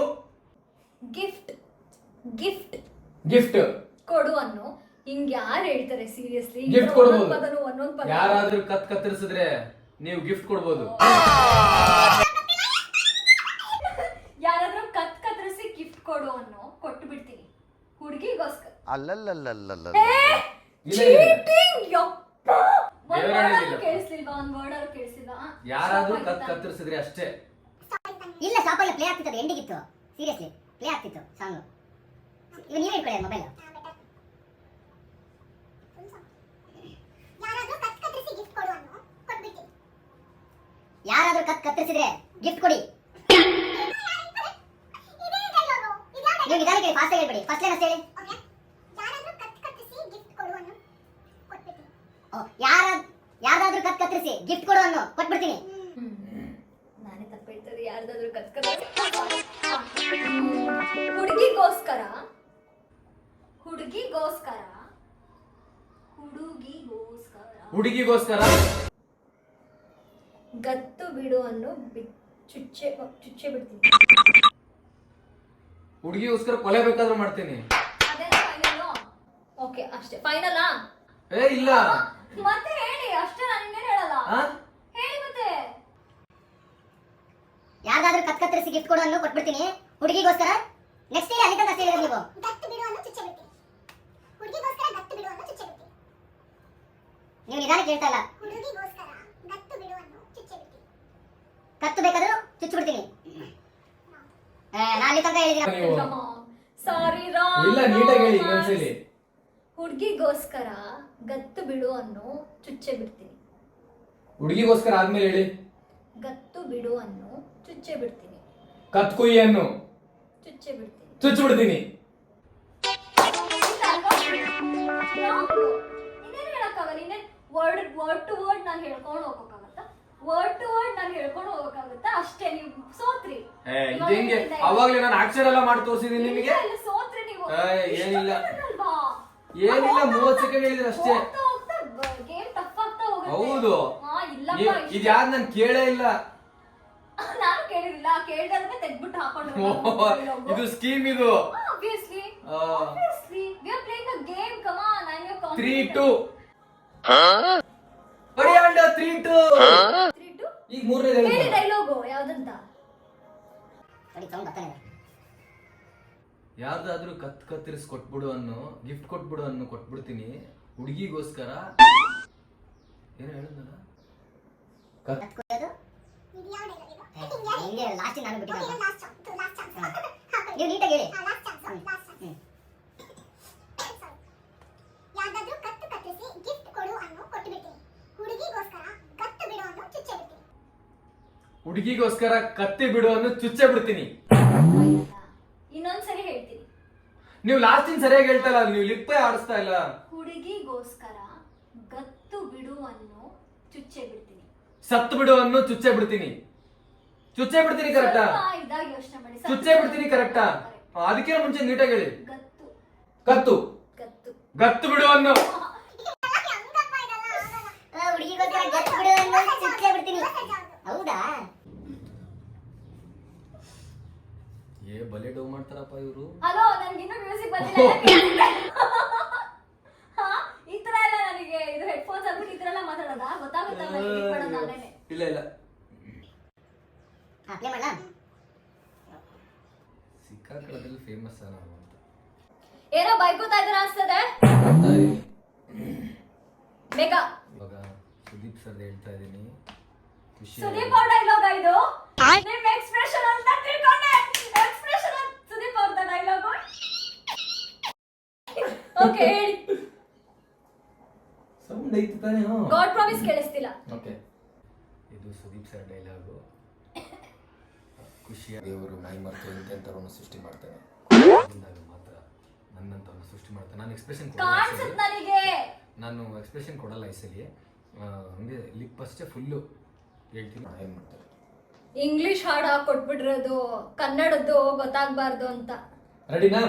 ಗಿಫ್ಟ್ ಕೊಡು ಅನ್ನೋ. ಹಿಂಗ್ ಯಾರು ಹೇಳ್ತಾರೆ ಸೀರಿಯಸ್ಲಿ? ಗಿಫ್ಟ್ ಕೊಡ್ಬೋದು. ಒಂದೊಂದು ಪದ. ಯಾರಾದ್ರೂ ಕತ್ತರಿಸಿದ್ರೆ ನೀವು ಗಿಫ್ಟ್ ಕೊಡ್ಬೋದು. ಯಾರಾದ್ರೂ ಕತ್ತರಿಸಿ ಗಿಫ್ಟ್ ಕೊಡು ಅನ್ನೋ ಕೊಟ್ಟು ಬಿಡ್ತೀನಿ, ಹುಡುಗಿಗೋಸ್ಕರ. ಅಲ್ಲಲ್ಲಲ್ಲಲ್ಲ. ಕೇಳಿಸ್ಲಿಲ್ವಾ? ಒಂದ್ ವರ್ಡ್ ಅವ್ರು ಕೇಳಿಸ್ಲಿಲ್ವಾ? ಯಾರಾದ್ರೂ ಕತ್ತರಿಸಿದ್ರೆ ಅಷ್ಟೇ. ಇಲ್ಲ ಸ್ಟಾಪ್ ಆಗಿ ಪ್ಲೇ ಆಗ್ತಿತ್ತು, ಎಂಡಿಗಿತ್ತು. ಸೀರಿಯಸ್ಲಿ ಪ್ಲೇ ಆಗ್ತಿತ್ತು ಸಾಂಗ್. ಇವಾಗ ನೀವೇ ಇಟ್ಕೊಳ್ಳಿ ಮೊಬೈಲ್. ಯಾರಾದ್ರೂ ಕತ್ತರಿಸಿದ್ರೆ ಗಿಫ್ಟ್ ಕೊಡಿ. ನೀವು ನಿಧಾನಕ್ಕೆ ಫಾಸ್ಟ್ ಆಗಿ ಹೇಳ್ಬಿಡಿ. ಫಸ್ಟ್ ಲೈನ್ ಅಷ್ಟೇ ಹೇಳಿ. ಯಾರಾದ್ರೂ ಕತ್ತರಿಸಿ ಗಿಫ್ಟ್ ಕೊಡು ಅನ್ನೋ ಕೊಟ್ಬಿಡ್ತೀನಿ. ನಾನೇ ತಪ್ಪು ಹೇಳ್ತದೆ. ಯಾರ್ದಾದ್ರೂ ಹುಡುಗಿಗೋಸ್ಕರ ಗತ್ತು ಬಿಡು ಅನ್ನೋ ಚುಚ್ಚೆ ಬಿಡ್ತೀನಿ. ಹುಡುಗಿಗೋಸ್ಕರ ಕೊಲೆ ಬೇಕಾದ್ರೂ ಮಾಡ್ತೀನಿ. ಅದೇನಾ ಫೈನಲ್? ಓಕೆ ಅಷ್ಟೇ ಫೈನಲ್ಲಾ? ಏ ಇಲ್ಲ. ಮತ್ತೆ ಹೇಳಿ ಅಷ್ಟೇ, ನಾನು ಇನ್ನೇನು ಹೇಳಲ್ಲ. ಆ? ಹೇಳಿ ಮತ್ತೆ. ಯಾರ್ದಾದ್ರೂ ಕತ್ಕತ್ತರಿಸಿ ಗಿಫ್ಟ್ ಕೊಡು ಅನ್ನೋ ಕೊಟ್ಬಿಡ್ತೀನಿ ಹುಡುಗಿಗೋಸ್ಕರ. ನೆಕ್ಸ್ಟ್ ಹೇಳಿ, ಅಲ್ಲಿ ತನಕ ಅಷ್ಟೇ ಹೇಳಿದ್ರೆ ನೀವು. ಗತ್ತು ಬಿಡು ಅನ್ನೋ ಚುಚ್ಚೆ ಬಿಡ್ತೀನಿ. ಹುಡುಗಿಗೋಸ್ಕರ ಗತ್ತು ಬಿಡು ಅನ್ನೋ ಚುಚ್ಚೆ ಬಿಡ್ತೀನಿ. ನೀವು ನಿಧಾನ ಕೇಳ್ತಾ ಇಲ್ಲ. ಹುಡುಗಿಗೋಸ್ಕರ ಗತ್ತು ಬಿಡು ಅನ್ನೋ ಚುಚ್ಚೆ ಬಿಡ್ತೀನಿ. ಕತ್ತು ಬೇಕಾದ್ರೂ ಚುಚ್ಚು ಬಿಡ್ತೀನಿ. ನಾನು ಅಲ್ಲಿ ತನಕ ಹೇಳಿದ್ದೀನಿ. ನೀವು ಸಾರಿ ಇಲ್ಲ, ನೀಟಾಗಿ ಹೇಳಿ ಇನ್ನೊಂದ್ಸಲಿ. ಹುಡುಗಿಗೋಸ್ಕರ ಗತ್ತು ಬಿಡು ಅನ್ನೋ ಚುಚ್ಚೆ ಬಿಡ್ತೀನಿ. ಹುಡುಗಿಗೋಸ್ಕರ ಆದ್ಮೇಲೆ ಹೇಳಿ. ಗತ್ತು ಬಿಡು ಅನ್ನೋ ಚುಚ್ಚೆ ಬಿಡ್ತೀನಿ. ಕತ್ ಕುಯ್ಯಿ ಅನ್ನು ಚುಚ್ಚೆ ಬಿಡ್ತೀನಿ. ಚುಚ್ಚು ಬಿಡ್ತೀನಿ. ಇನ್ನೇನು ಹೇಳಕ್ಕಾಗಲ್ಲ. ಇನ್ನೇನು ವರ್ಡ್ ಟು ವರ್ಡ್ ನಾನು ಹೇಳ್ಕೊಂಡು ಹೋಗಕ್ಕಾಗತ್ತಾ? ವರ್ಡ್ ಟು ವರ್ಡ್ ನಾನು ಹೇಳ್ಕೊಂಡು ಹೋಗಕ್ಕಾಗತ್ತಾ? ಅಷ್ಟೇ. ನೀವು ಸೋತ್ರಿ. ಹಿಂಗೆ ಅವಾಗ್ಲೇ ನಾನು ಅಕ್ಷರ ಎಲ್ಲ ಮಾಡಿ ತೋರಿಸಿದೀನಿ ನಿಮಗೆ. ಇಲ್ಲ, ಸೋತ್ರಿ ನೀವು. ಏನಿಲ್ಲ ಇಷ್ಟೊಂದಲ್ವಾ? ಏನಿಲ್ಲ, 30 ಸೆಕೆಂಡ್ ಹೇಳಿದ್ರೆ ಅಷ್ಟೇ. ಹೋಗ್ತಾ ಗೇಮ್ ಟಫ್ ಆಗ್ತಾ ಹೋಗುತ್ತೆ. ಹೌದು. ಹಾ, ಇಲ್ಲಪ್ಪ, ಇದು ಯಾರು ನಾನು ಕೇಳೇ ಇಲ್ಲ. ನಾನು ಕೇಳಿರಲಿಲ್ಲ. ಕೇಳ್ದಲ್ವೇ ತೆಗ್ದ್ಬಿಟ್ಟು ಹಾಕೊಂಡು ಇದು ಸ್ಕೀಮ್ ಇದು. obviously we are playing a game. Come on, I'm your 3-2 ಬಡಿಯಾಂಡ 3-2. 3-2 ಈಗ ಮೂರನೇ ಹೇಳಿ ಡೈಲಾಗು ಯಾವ್ದಂತ. ನೋಡಿ ಸೌಂಡ್ ಬರ್ತಾನೆ ಇದೆ. ಯಾವ್ದಾದ್ರೂ ಕತ್ತರಿಸಿ ಕೊಟ್ಬಿಡು ಅನ್ನೋ, ಗಿಫ್ಟ್ ಕೊಟ್ಬಿಡು ಅನ್ನೋ ಕೊಟ್ಬಿಡ್ತೀನಿ ಹುಡುಗಿಗೋಸ್ಕರ. ಏನು ಹೇಳಿದ್ನಲ್ಲ, ಕತ್ತು ಕೊಡೋದು. ಇದು ಯಾವ ಡೈಲಾಗ್ ಇದು? ಹಿಂಗೆ ಲಾಸ್ಟ್ ನಾನು ಬಿಟ್ಟಿದ್ದೆ. Okay, last chance. ನೀವು ನೀಟಾಗಿ ಹೇಳಿ. Last chance. ಸಾರಿ. ಯಾವ್ದಾದ್ರೂ ಕತ್ತು ಕತ್ತರಿಸಿ ಗಿಫ್ಟ್ ಕೊಡು ಅನ್ನೋ ಕೊಟ್ಟು ಬಿಡ್ತೀನಿ. ಹುಡುಗಿಗೋಸ್ಕರ ಗತ್ತು ಬಿಡು ಅನ್ನೋ ಚುಚ್ಚೆ ಬಿಡ್ತೀನಿ. ಹುಡುಗಿಗೋಸ್ಕರ ಕತ್ತಿ ಬಿಡು ಅನ್ನೋ ಚುಚ್ಚೆ ಬಿಡ್ತೀನಿ. ಇನ್ನೊಂದ್ಸರಿ ಹೇಳ್ತೀನಿ. ನೀವು ಲಾಸ್ಟಿನ ಸರಿಯಾಗಿ ಹೇಳ್ತಾ ಇಲ್ಲ, ನೀವು ಲಿಪ್ಪೇ ಆಡಿಸ್ತಾ ಇಲ್ಲ. ಹುಡುಗಿಗೋಸ್ಕರ ಗತ್ತು ಬಿಡು ಅನ್ನೋ ಚುಚ್ಚೆ ಬಿಡ್ತೀನಿ. ಸತ್ತು ಬಿಡು ಅನ್ನೋ ಚುಚ್ಚೆ ಬಿಡ್ತೀನಿ. ಚುಚ್ಚೆ ಬಿಡ್ತೀನಿ ಕರೆಕ್ಟಾ? ಸ್ವಲ್ಪ ಇದಾಗಿ ಯೋಚನೆ ಮಾಡಿ. ಚುಚ್ಚೆ ಬಿಡ್ತೀನಿ ಕರೆಕ್ಟಾ? ಅದಕ್ಕೆ ಮುಂಚೆ ನೀಟಾಗಿ ಹೇಳಿ. ಗತ್ತು ಕತ್ತು ಗತ್ತು ಗತ್ತು ಬಿಡು ಅನ್ನೋ. ಹಂಗಪ್ಪ ಇದೆಲ್ಲ ಆಗಲ್ಲ. ಹುಡುಗಿಗೋಸ್ಕರ ಗತ್ತು ಬಿಡು ಅನ್ನೋ ಚುಚ್ಚೆ ಬಿಡ್ತೀನಿ. ಹೌದಾ? ಏ ಬಲೆ ಡೌ ಮಾಡ್ತಾರಪ್ಪ ಇವರು. ಹಲೋ, ನನ್ಗೆ ಇನ್ನೂ ಮ್ಯೂಸಿಕ್ ಬಂದಿಲ್ಲ. ಹಾ, ಈ ತರ ಎಲ್ಲ ನನಗೆ ಇದು ಹೆಡ್ಫೋನ್ಸ್ ಹಾಕ್ಬಿಟ್ಟು ಈ ತರ ಎಲ್ಲ ಮಾತಾಡೋದಾ? ಗೊತ್ತಾಗುತ್ತಾ ನನಗೆ edit ಮಾಡೋದು ನಾನೇನೆ. ಇಲ್ಲ ಇಲ್ಲ, ಪ್ಲೇ ಮಾಡಲಾ? ಸಿಕ್ಕಾಕಳದಲ್ಲಿ ಫೇಮಸ್ ನಾವು ಅಂತ. ಏನೋ ಬೈಕೋತಾ ಇದ್ದೀರಾ ಅನ್ಸ್ತದೆ. ಬೇಗ ಇವಾಗ ಸುದೀಪ್ ಸರ್ ಹೇಳ್ತಾ ಇದೀನಿ. ಖುಷಿ ಸುದೀಪ್ ಅವ್ರ ಡೈಲಾಗ್ ಇದು. ನಿಮ್ ಎಕ್ಸ್ಪ್ರೆಷನ್ ಅಂತ ತಿಳ್ಕೊಂಡೆ. ಎಕ್ಸ್ಪ್ರೆಷನ್ ಸುದೀಪ್ ಅವ್ರ ಡೈಲಾಗ್. ಓಕೆ, ಹೇಳಿ. ಸೌಂಡ್ ಐತಿ ತಾನೇ? ಗಾಡ್ ಪ್ರಾಮಿಸ್ ಕೇಳಿಸ್ತಿಲ್ಲ. ಓಕೆ, ಇದು ಸುದೀಪ್ ಸರ್ ಡೈಲಾಗು. ಖುಷಿಯ ದೇವರು ನಾಯಿ ಮರ್ತು ಎಂತೆಂಥವ್ರನ್ನು ಸೃಷ್ಟಿ ಮಾಡ್ತಾನೆ. ಅಂದಾಗ ಮಾತ್ರ ನನ್ನಂಥವ್ರನ್ನ ಸೃಷ್ಟಿ ಮಾಡ್ತಾನೆ. ನಾನು ಎಕ್ಸ್ಪ್ರೆಷನ್ ಕಾಣಿಸುತ್ತೆ ನನಗೆ. ನಾನು ಎಕ್ಸ್ಪ್ರೆಷನ್ ಕೊಡಲ್ಲ ಈ ಸಲ. ಹಂಗೆ ಲಿಪ್ ಅಷ್ಟೇ ಫುಲ್ಲು ಹೇಳ್ತೀನಿ. ಏನು ಮಾಡ್ತಾರೆ, ಇಂಗ್ಲಿಷ್ ಹಾಡು ಕೊಟ್ಬಿಟ್ಟಿರೋದು, ಕನ್ನಡದ್ದು ಗೊತ್ತಾಗ್ಬಾರ್ದು ಅಂತ. ರೆಡಿನಾ?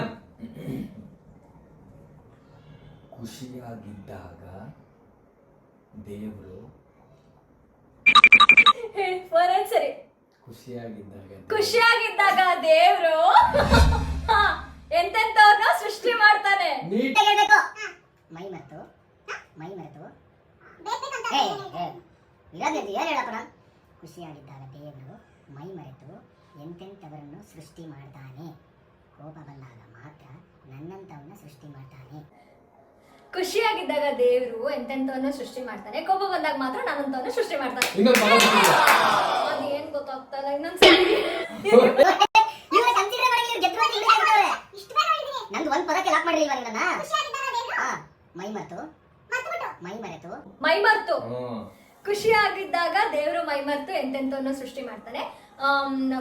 ಖುಷಿಯಾಗಿದ್ದಾಗ ದೇವರು. ಹೇಳಿ ಸರಿ. ಖುಷಿಯಾಗಿದ್ದಾಗ ದೇವ್ರು ಎಂತೆಂತವ್ರನ್ನ ಸೃಷ್ಟಿ ಮಾಡ್ತಾನೆ. ನೀಟಾಗಿ ಹೇಳ್ಬೇಕು. ಮೈ ಮರೆತು ಬೇಕಂತ ಇರೋದು ಏನು ಹೇಳಪ್ಪ ನಾನು. ಖುಷಿಯಾಗಿದ್ದಾಗ ದೇವರು ಮೈ ಮರೆತು ಎಂತೆಂಥವರನ್ನು ಸೃಷ್ಟಿ ಮಾಡ್ತಾನೆ. ಕೋಪ ಬಂದಾಗ ಮಾತ್ರ ನನ್ನಂಥವನ್ನ ಸೃಷ್ಟಿ ಮಾಡ್ತಾನೆ. ಖುಷಿಯಾಗಿದ್ದಾಗ ದೇವ್ರು ಎಂತೆಂತವನ್ನ ಸೃಷ್ಟಿ ಮಾಡ್ತಾನೆ, ಕೋಪ ಬಂದಾಗ ಮಾತ್ರ ನನ್ನಂತವನ್ನ ಸೃಷ್ಟಿ ಮಾಡ್ತಾನೆ. ಅದು ಏನ್ ಗೊತ್ತಾಗ್ತಾ ಇಲ್ಲ. ನಂದು ಒಂದ್ ಪದಕ್ಕೆ ಲಾಕ್ ಮಾಡಿಲ್ವಾ ನೀವು ನನ್ನ? ಮೈ ಮರೆತು ಖುಷಿಯಾಗಿದ್ದಾಗ ದೇವ್ರು ಮೈ ಮರೆತು ಎಂತೆಂತವನ್ನ ಸೃಷ್ಟಿ ಮಾಡ್ತಾನೆ.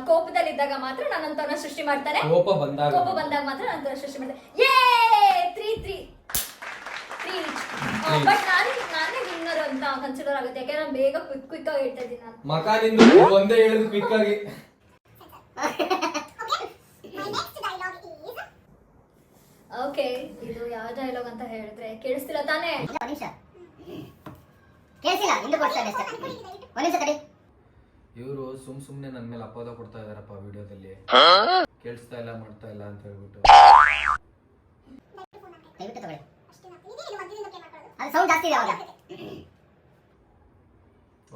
ಕೋಪದಲ್ಲಿದ್ದಾಗ ಮಾತ್ರ ನನ್ನಂತವನ್ನ ಸೃಷ್ಟಿ ಮಾಡ್ತಾನೆ. ಕೋಪ ಬಂದಾಗ ಮಾತ್ರ ನನ್ನಂತವನ್ನ ಸೃಷ್ಟಿ ಮಾಡ್ತಾನೆ. ಯೇ 3-3. ಬಟ್ ನಾನೇ ವಿನ್ನರ್ ಅಂತ ಕನ್ಸಿಡರ್ ಆಗುತ್ತೆ. ಯಾಕೆ ನಾನು ಬೇಗ ಕ್ವಿಕ್ ಆಗಿ ಹೇಳ್ತಾ ಇದ್ದೀನಿ. ನಾನು ಮಕಾನಿಂದ ಒಂದೇ ಹೇಳಿದ್ರು ಕ್ವಿಕ್ ಆಗಿ. ಓಕೆ, ಇದು ಯಾವ ಡೈಲಾಗ್ ಅಂತ ಹೇಳಿದ್ರೆ ಕೇಳಿಸ್ತಿಲ್ಲ ತಾನೇ? ಒಂದ್ ನಿಮಿಷ ಕೇಳಿಸಿಲ್ಲ. ಹಿಂದೆ ಕೊಡ್ತಾರೆ ಅಷ್ಟೇ. ಒಂದ್ ನಿಮಿಷ ತಡಿ. ಇವರು ಸುಮ್ನೆ ನನ್ನ ಮೇಲೆ ಅಪವಾದ ಕೊಡ್ತಾ ಇದಾರಪ್ಪ ವಿಡಿಯೋದಲ್ಲಿ. ಕೇಳಿಸ್ತಾ ಇಲ್ಲ ಮಾಡ್ತಾ ಇಲ್ಲ ಅಂತ ಹೇಳ್ಬಿಟ್ಟು ದಯವಿಟ್ಟು ತಗೊಳ್ಳಿ. ಅಷ್ಟೇನಾ? ಇದೇನಿದು ಮಧ್ಯದಿಂದ ಪ್ಲೇ ಮಾಡ್ಕೊಳ್ಳೋದು? ಅದು ಸೌಂಡ್ ಜಾಸ್ತಿ ಇದೆ ಅವಾಗ.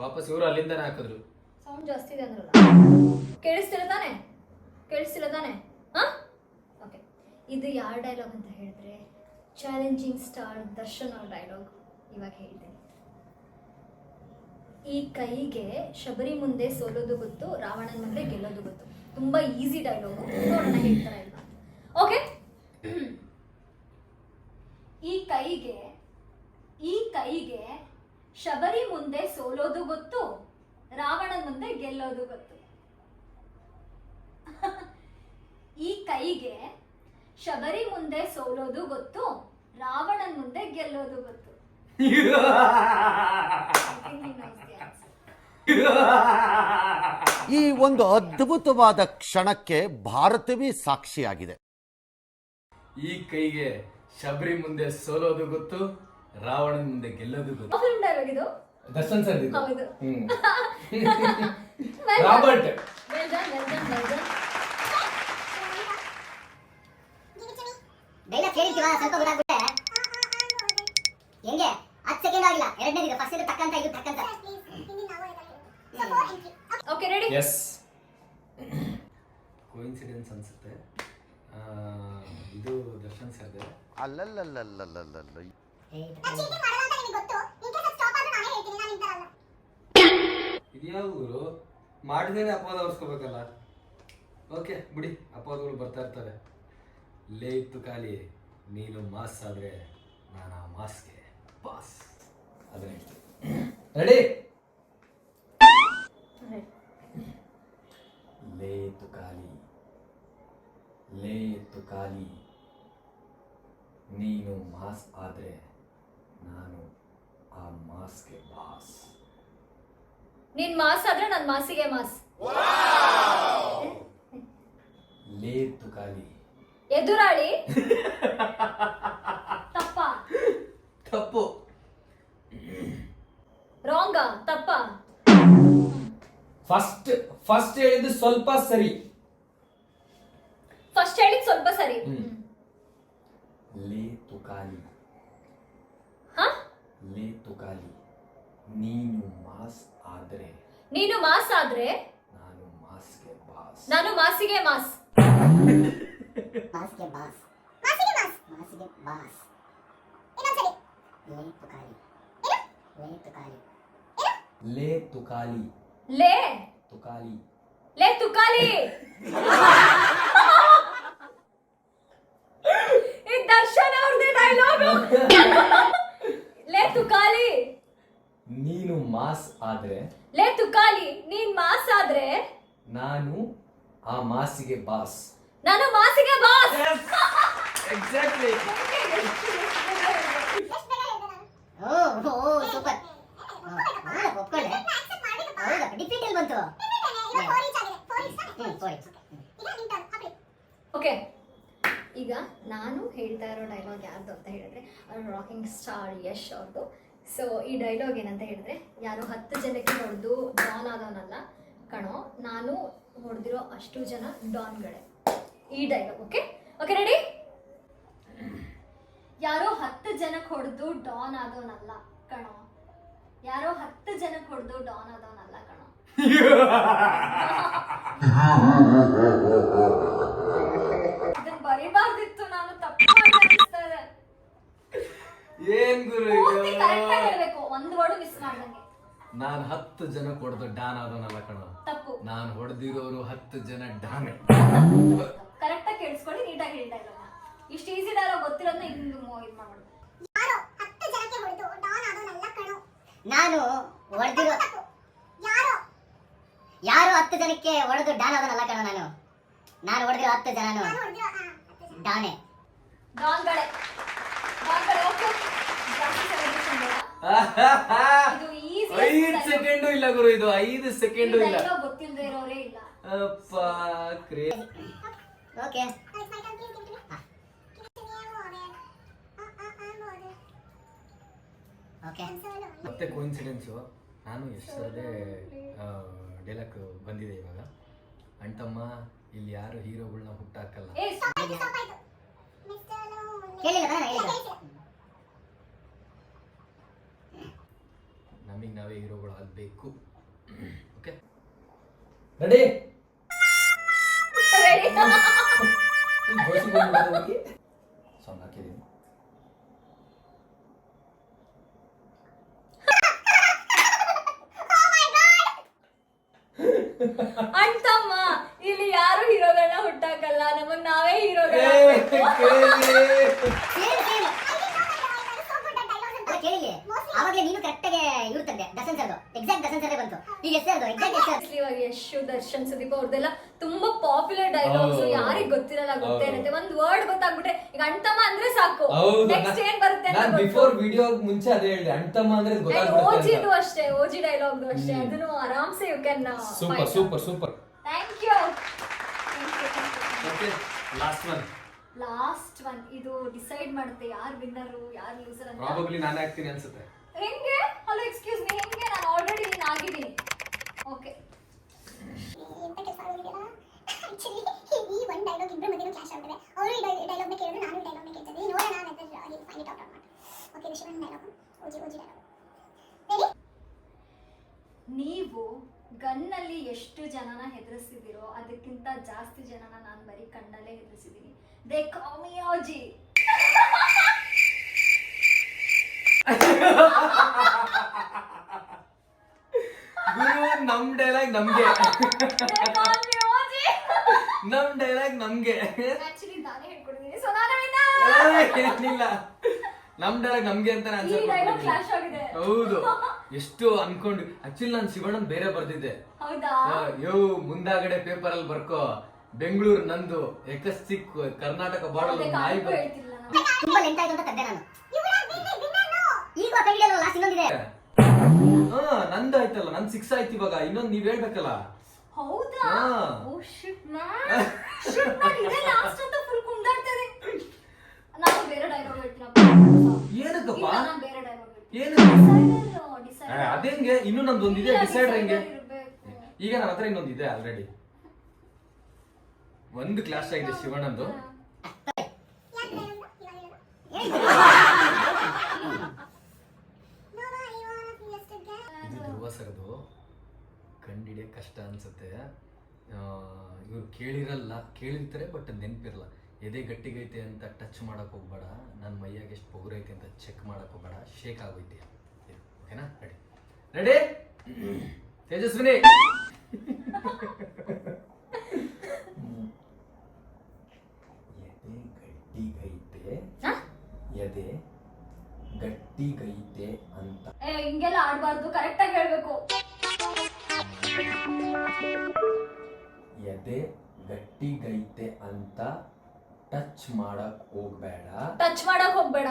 ವಾಪಸ್ ಇವರು ಅಲ್ಲಿಂದಾನೆ ಹಾಕಿದ್ರು. ಸೌಂಡ್ ಜಾಸ್ತಿ ಇದೆ ಅಂದ್ರಲ್ಲ, ಕೇಳಿಸ್ತಿಲ್ಲ ತಾನೆ? ಕೇಳಿಸ್ತಿಲ್ಲ ತಾನೆ? ಹಾ ಓಕೆ. ಇದು ಯಾರ ಡೈಲಾಗ್ ಅಂತ ಹೇಳಿದ್ರೆ ಚಾಲೆಂಜಿಂಗ್ ಸ್ಟಾರ್ ದರ್ಶನ್ ಅವ್ರ ಡೈಲಾಗ್. ಇವಾಗ ಹೇಳ್ತೀನಿ. ಈ ಕೈಗೆ ಶಬರಿ ಮುಂದೆ ಸೋಲೋದು ಗೊತ್ತು, ರಾವಣನ ಮುಂದೆ ಗೆಲ್ಲೋದು ಗೊತ್ತು. ತುಂಬಾ ಈಸಿ ಡೈಲಾಗು, ನೋಡೋಣ ಹೇಳ್ತಾರೆ ಇಲ್ಲ. ಓಕೆ. ಈ ಕೈಗೆ ಶಬರಿ ಮುಂದೆ ಸೋಲೋದು ಗೊತ್ತು, ರಾವಣನ ಮುಂದೆ ಗೆಲ್ಲೋದು ಗೊತ್ತು. ಈ ಕೈಗೆ ಶಬರಿ ಮುಂದೆ ಸೋಲೋದು ಗೊತ್ತು, ರಾವಣನ ಮುಂದೆ ಗೆಲ್ಲೋದು ಗೊತ್ತು. ಈ ಒಂದು ಅದ್ಭುತವಾದ ಕ್ಷಣಕ್ಕೆ ಭಾರತವೇ ಸಾಕ್ಷಿಯಾಗಿದೆ. ಈ ಕೈಗೆ ಶಬರಿ ಮುಂದೆ ಸೋಲೋದು ಗೊತ್ತು, ರಾವಣನ ಮುಂದೆ ಗೆಲ್ಲೋದು ಗೊತ್ತು. ಫಿಲ್ಮ್ ಡೈಲಾಗ್ ಇದು. ದರ್ಶನ್ ಸರ್ ಇದು. ಹೌದು. Robert. Well done, well done, well done. Dialogue ಕೇಳಿರ್ತೀವ, ಸ್ವಲ್ಪ ಗೊತ್ತಾಗ್ಬಿಟ್ಟೆ. ಹೆಂಗೆ 10 ಸೆಕೆಂಡ್ ಆಗಿಲ್ಲ, ಎರಡನೇದು ಫಸ್ಟ್ ಇದು ಟಕ್ಕಂತ, ಇದು ಟಕ್ಕಂತ. Okay ready? ಎಸ್. ಕೋಇನ್ಸಿಡೆನ್ಸ್ ಅನ್ಸುತ್ತೆ. ಇದು ದರ್ಶನ್ ಸರ್ದೆ. ಅಲ್ಲಲ್ಲಲ್ಲಲ್ಲಲ್ಲಲ್ಲ. ಇದ್ಯಾವ ಗುರು ಮಾಡಿದೇನೆ ಅಪವಾದ ಹೊರ್ಸ್ಕೋಬೇಕಲ್ಲ. ಓಕೆ ಬಿಡಿ, ಅಪವಾದಗಳು ಬರ್ತಾ ಇರ್ತವೆ. ಲೇ ಇತ್ತು ಖಾಲಿ, ನೀನು ಮಾಸ್ ಆದ್ರೆ ನಾನು ಆ ಮಾಸ್ಗೆ ಬಾಸ್. ಅದನ್ನ ರೆಡಿ. ಲೇ ಇತ್ತು ಖಾಲಿ, ಲೇ ಇತ್ತು ಖಾಲಿ, ನೀನು ಮಾಸ್ ಆದ್ರೆ ನಾನು ಆ ಮಾಸ್ಗೆ ಬಾಸ್. ನೀನ್ ಮಾಸ್ ಆದ್ರೆ ನನ್ ಮಾಸಿಗೆ ಮಾಸ್. ಲೇ ಇತ್ತು ಖಾಲಿ. ಎದುರಾಳಿ. ತಪ್ಪ. ತಪ್ಪು. ರಾಂಗ. ತಪ್ಪ. ಫಸ್ಟ್ ಹೇಳಿದ್ದು ಸ್ವಲ್ಪ ಸರಿ. ಫಸ್ಟ್ ಹೇಳಿದ್ ಸ್ವಲ್ಪ ಸರಿ. ಲೇ ತುಕಾಲಿ. ಹಾ? ಲೇ ತುಕಾಲಿ, ನೀನು ಮಾಸ್ ಆದ್ರೆ ನೀನು ಮಾಸ್ ಆದ್ರೆ ನಾನು ಮಾಸ್ಗೆ ಬಾಸ್. ನಾನು ಮಾಸಿಗೆ ಮಾಸ್. ಮಾಸ್ಗೆ ಬಾಸ್. ಮಾಸ್ಗೆ ಬಾಸ್. ಲೇ ತುಕಾಲಿ. ಲೇ ತುಕಾಲಿ. ಲೇ ತುಕಾಲಿ. ಲೇ ತುಕಾಲಿ. ಲೇ ತುಕಾಲಿ. ಈ ದರ್ಶನ್ ಅವ್ರದೇ ಡೈಲಾಗ್. ಲೇ ತುಕಾಲಿ. ನೀನು ಮಾಸ್ ಆದ್ರೆ ಲೇ ತುಕಾಲಿ, ನೀನ್ ಮಾಸ್ ಆದ್ರೆ ನಾನು ಆ ಮಾಸಿಗೆ ಬಾಸ್. ನಾನು ಮಾಸಿಗೆ ಬಾಸ್. ಎಕ್ಸಾಕ್ಟ್ಲಿ. ಓ ಸೂಪರ್. ಒಪ್ಕೊಂಡೆ. ಹೌದಾ, ಡಿಫಿಟ್ ಎಲ್ಲಿ ಬಂತು? ಓಕೆ, ಈಗ ನಾನು ಹೇಳ್ತಾ ಇರೋ ಡೈಲಾಗ್ ಯಾರ್ದು ಅಂತ ಹೇಳಿದ್ರೆ ರಾಕಿಂಗ್ ಸ್ಟಾರ್ ಯಶ್ ಅವ್ರದ್ದು. ಸೊ ಈ ಡೈಲಾಗ್ ಏನಂತ ಹೇಳಿದ್ರೆ, ಯಾರು 10 ಜನಕ್ಕೆ ಹೊಡೆದು ಡಾನ್ ಆದವನಲ್ಲ ಕಣೋ, ನಾನು ಹೊಡೆದಿರೋ ಅಷ್ಟು ಜನ ಡಾನ್ಗಳೇ. ಈ ಡೈಲಾಗ್. Okay okay ready? ಯಾರೋ 10 ಜನಕ್ಕೆ ಹೊಡೆದು ಡಾನ್ ಆದವನಲ್ಲ ಕಣೋ, ಯಾರೋ 10 ಜನಕ್ಕೆ ಹೊಡೆದು ಡಾನ್ ಆದವನಲ್ಲ ಕಣೋ. ಇದನ್ನ ಬರಿಬಾರ್ದಿತ್ತು, ನಾನು ತಪ್ಪು ಅನಿಸ್ತಾ ಇದೆ. ಏನ್ ಗುರು ಪೂರ್ತಿ correct ಆಗಿ ಹೇಳ್ಬೇಕು, ಒಂದು ವರ್ಡ್ ಮಿಸ್ ಮಾಡ್ದಂಗೆ. ನಾನು 10 ಜನ ಹೊಡೆದು ಡಾನ್ ಆದವನಲ್ಲ ಕಣ, ತಪ್ಪು. ನಾನು ಹೊಡೆದಿರೋರು 10 ಜನ ಡಾನ್. ಕರೆಕ್ಟ್ ಆಗಿ ಕೇಳಿಸ್ಕೊಳ್ಳಿ, ನೀಟಾಗಿ ಹೇಳ್ತಾ ಇಲ್ಲ. ಇಷ್ಟು ಈಸಿ ಡೈಲಾಗ್ ಗೊತ್ತಿರೋದನ್ನ ಇಂದು ಇದು ಮಾಡ್ಬಿಡು. ನಾನು ಹೊಡೆದಿರೋ ಯಾರು 10 ಜನಕ್ಕೆ ಹೊಡೆದು ಡಾನ್ ಆದನಲ್ಲ ಕಣ. ನಾನು ಹೊಡೆದಿರೋ 10 ಜನನು ಡಾನೆ. ಡಾನ್ಗಳೇ. ಓಕೆ, ಜಾಸ್ತಿ celebration ಬೇಡ. ಇದು ಈಸಿ. 5 ಸೆಕೆಂಡು ಇಲ್ಲ ಗುರು, ಇದು 5 ಸೆಕೆಂಡು ಇಲ್ಲ. ಡೈಲಾಗ್ ಗೊತ್ತಿಲ್ಲದೆ ಇರೋರೇ ಇಲ್ಲ. ಅಪ್ಪ ಕ್ರೇಜ್. Okay okay. ಮತ್ತೆ ಕೋಇನ್ಸಿಡೆನ್ಸು, ನಾನು ಎಷ್ಟು ಸರ್ದೇ ಡೈಲಾಗ್ ಬಂದಿದೆ ಇವಾಗ. ಅಣ್ತಮ್ಮ ಇಲ್ಲಿ ಯಾರು ಹೀರೋಗಳನ್ನ ಹುಟ್ಟಾಕಲ್ಲ. ಏ ಸ್ಟಾಪ್ ಆಯ್ತು ಮಿಸ್ಟರ್ ಕೇಳಿಲ್ಲ ತಾನೇ ಹೇಳಿದ್ದು? ನಮಗೆ ನಾವೇ ಹೀರೋಗಳು ಆಗಬೇಕು. Okay ready? ಸಾಂಗ್ ಹಾಕಿದ್ದೀನಿ. ಅಣ್ತಮ್ಮ ಇಲ್ಲಿ ಯಾರು ಹೀರೋಗಳನ್ನ ಹುಟ್ಟಾಕಲ್ಲ, ನಮಗ್ ನಾವೇ ಹೀರೋಗಳ. ಕೇಳಿಲ್ಲ ಆವಾಗಲೇ ನೀನು ಕರೆಕ್ಟಾಗಿ ಇರುತ್ತದೆ ದರ್ಶನ್ ಸರ್ದು ಎಕ್ಸಾಕ್ಟ್ ದರ್ಶನ್ ಸರ್ದೇ ಬಂತು. ಈಗ ಎಸ್ಸರ್ದು ಎಕ್ಸಾಕ್ಟ್ ಎಸ್ಸರ್. ಇವಾಗ ಯಶು, ದರ್ಶನ್, ಸುದೀಪ್ ಅವ್ರದೆಲ್ಲ ತುಂಬಾ ಪಾಪ್ಯುಲರ್ ಡೈಲಾಗ್ಸ್. ಯಾರಿಗ್ ಗೊತ್ತಿರಲ್ಲ, ಗೊತ್ತೇನಂತೆ. ಒಂದ್ ವರ್ಡ್ ಗೊತ್ತಾಗ್ಬಿಟ್ರೆ ಈಗ ಅಣ್ತಮ್ಮ ಅಂದ್ರೆ ಸಾಕು, ನೆಕ್ಸ್ಟ್ ಏನ್ ಬರುತ್ತೆ ಅಂತ ಗೊತ್ತು. ಬಿಫೋರ್ ವಿಡಿಯೋ ಮುಂಚೆ ಅದೇ ಹೇಳಿದೆ, ಅಣ್ತಮ್ಮ ಅಂದ್ರೆ ಓಜಿದು ಅಷ್ಟೇ, ಓಜಿ ಡೈಲಾಗ್ ಅಷ್ಟೇ, ಅದನ್ನು ಆರಾಮ್ಸೆ you can. Super super super. Thank you. Okay last one. ಇದು ಡಿಸೈಡ್ ಮಾಡುತ್ತೆ ಯಾರು ವಿನ್ನರ್ ಯಾರು ಲೂಸರ್ ಅಂತ. ಪ್ರಾಬಬ್ಲಿ ನಾನೇ ಆಗ್ತೀನಿ ಅನ್ಸುತ್ತೆ. ಹೆಂಗೆ? ಹಲೋ ಎಕ್ಸ್ಕ್ಯೂಸ್ ಮೀ, ಹೆಂಗೆ? ನಾನು ಆಲ್ರೆಡಿ ವಿನ್ ಆಗಿದ್ದೀನಿ. ಓಕೆ ಎಂತ ಕೆಲಸ ಆಗಿದೆಯಲ್ಲ ಆಕ್ಚುಲಿ ಈ ಒಂದು ಡೈಲಾಗ್ ಇಬ್ಬರ ಮಧ್ಯೆ ಕ್ಲಾಶ್ ಆಗ್ತದೆ. ಅವರು ಈ ಡೈಲಾಗ್ನ ಕೇಳಿದ್ರು, ನಾನು ಈ ಡೈಲಾಗ್ನ ಕೇಳ್ತಿದ್ದೆ. ನೋಡೋಣ ಮೆಥಡ್ ಫೈಂಡ್ ಇಟ್ ಔಟ್ ಮಾಡಿ. ಓಕೆ ಶಿವನ್ ಡೈಲಾಗ್, ಓಜಿ ಡೈಲಾಗ್ ರೆಡಿ? ನೀವು ಗನ್ನಲ್ಲಿ ಎಷ್ಟು ಜನನ ಹೆದರಿಸಿದಿರೋ ಅದಕ್ಕಿಂತ ಜಾಸ್ತಿ ಜನನ ನಾನು ಬರೀ ಕಣ್ಣಲ್ಲೇ ಹೆದರಿಸಿದ್ದೀನಿ. They call me ಓಜಿ. ಗುರು ನಮ್ ಡೈಲಾಗ್ ನಮ್ಗೆ, They call me ಓಜಿ. ನಮ್ ಡೈಲಾಗ್ ನಮ್ಗೆ. ಆಕ್ಚುಲಿ ನಾನೇ ಹೇಳ್ಕೊಡಿದ್ದೀನಿ, ಸೊ ನಾನು ವಿನ್ನರ್. ಏನಿಲ್ಲ, ನಮ್ ಡೈಲಾಗ್ ನಮ್ಗೆ ಅಂತ ಈ ಡೈಲಾಗ್ ಕ್ಲಾಶ್ ಆಗಿದೆ. ಹೌದು, ಎಷ್ಟು ಅನ್ಕೊಂಡು. ಆಕ್ಚುಲಿ ನಾನು ಶಿವಣ್ಣನ್ ಬೇರೆ ಬರ್ದಿದ್ದೆ. ಹೌದಾ? ಯೋ ಮುಂದಾಗಡೆ ಪೇಪರ್ ಅಲ್ಲಿ ಬರ್ಕೋ, ಬೆಂಗಳೂರು ನಂದು, ಎಕಸ್ಟಿಕ್ ಕರ್ನಾಟಕ ಬಾರ್ಡರ್ ನಾಯಿ ಬರ್. ಹೇಳ್ತಿಲ್ಲ ನಾನು. ತುಂಬಾ ಲೆಂತ್ ಆಯ್ತು ಅಂತ ತೆಗ್ದೆ ನಾನು. ಈಗ ಕೈಡಲ್ಲ ಲಾಸ್ಟ್ ಇನ್ನೊಂದಿದೆ. ನಂದು ಆಯ್ತಲ್ಲ, ನನ್ 6 ಆಯ್ತು ಇವಾಗ. ಇನ್ನೊಂದು ನೀವ್ ಹೇಳ್ಬೇಕಲ್ಲ. ಹೌದಾ? ಹಾ. ಓ ಶಿಟ್ ಮ್ಯಾನ್, ಶಿಟ್ ಮ್ಯಾನ್, ಇದೇ ಲಾಸ್ಟ್ ಅಂತ ಫುಲ್ ಕುಂದಾಡ್ತಾ ಇದೆ. ನಾನು ಬೇರೆ ಡೈಲಾಗ್ ಹೇಳ್ತೀನಪ್ಪ. ಏನಕ್ಕಪ್ಪ? ಇಲ್ಲ, ನಾನು ಬೇರೆ ಡೈಲಾಗ್ ಹೇಳ್ತೀನಿ. ಏನು ಡಿಸೈಡ್ ಅದೇಂಗೆ? ಇನ್ನೂ ನಮ್ದೊಂದಿದೆ ಡಿಸೈಡ್ ಹೆಂಗೆ? ಇರ್ಬೇಕು. ಈಗ ನನ್ನ ಹತ್ರ ಇನ್ನೊಂದಿದೆ ಆಲ್ರೆಡಿ. ಒಂದು ಕ್ಲಾಸ್ ಆಗಿದೆ ಶಿವಣ್ಣಂದು. ಇದು ಧ್ರುವ ಸರ್ದು. ಕಂಡಿಡಿಯ ಕಷ್ಟ ಅನ್ಸುತ್ತೆ. ಇವ್ರು ಕೇಳಿರಲ್ಲ, ಕೇಳಿರ್ತಾರೆ ಬಟ್ ನೆನಪಿರಲ್ಲ. ಎದೆ ಗಟ್ಟಿಗೈತೆ ಅಂತ ಟಚ್ ಮಾಡಕ್ ಹೋಗ್ಬೇಡ, ನನ್ನ ಮೈಯಾಗ ಎಷ್ಟು ಪೊಗರೈತೆ ಅಂತ ಚೆಕ್ ಮಾಡಕ್ ಹೋಗ್ಬೇಡ, ಶೇಕ್ ಆಗೋಯ್ತೆ. ಓಕೆನಾ? Ready ready Tejaswini. ಎದೆ ಗಟ್ಟಿಗೈತೆ ಅಂತ. ಹಿಂಗೆಲ್ಲ ಆಡ್ಬಾರ್ದು, ಕರೆಕ್ಟ್ ಆಗಿ ಹೇಳ್ಬೇಕು. ಎದೆ ಗಟ್ಟಿಗೈತೆ ಅಂತ ಟಚ್ ಮಾಡಕ್ ಹೋಗ್ಬೇಡ. ಟಚ್ ಮಾಡಕ್ ಹೋಗ್ಬೇಡ.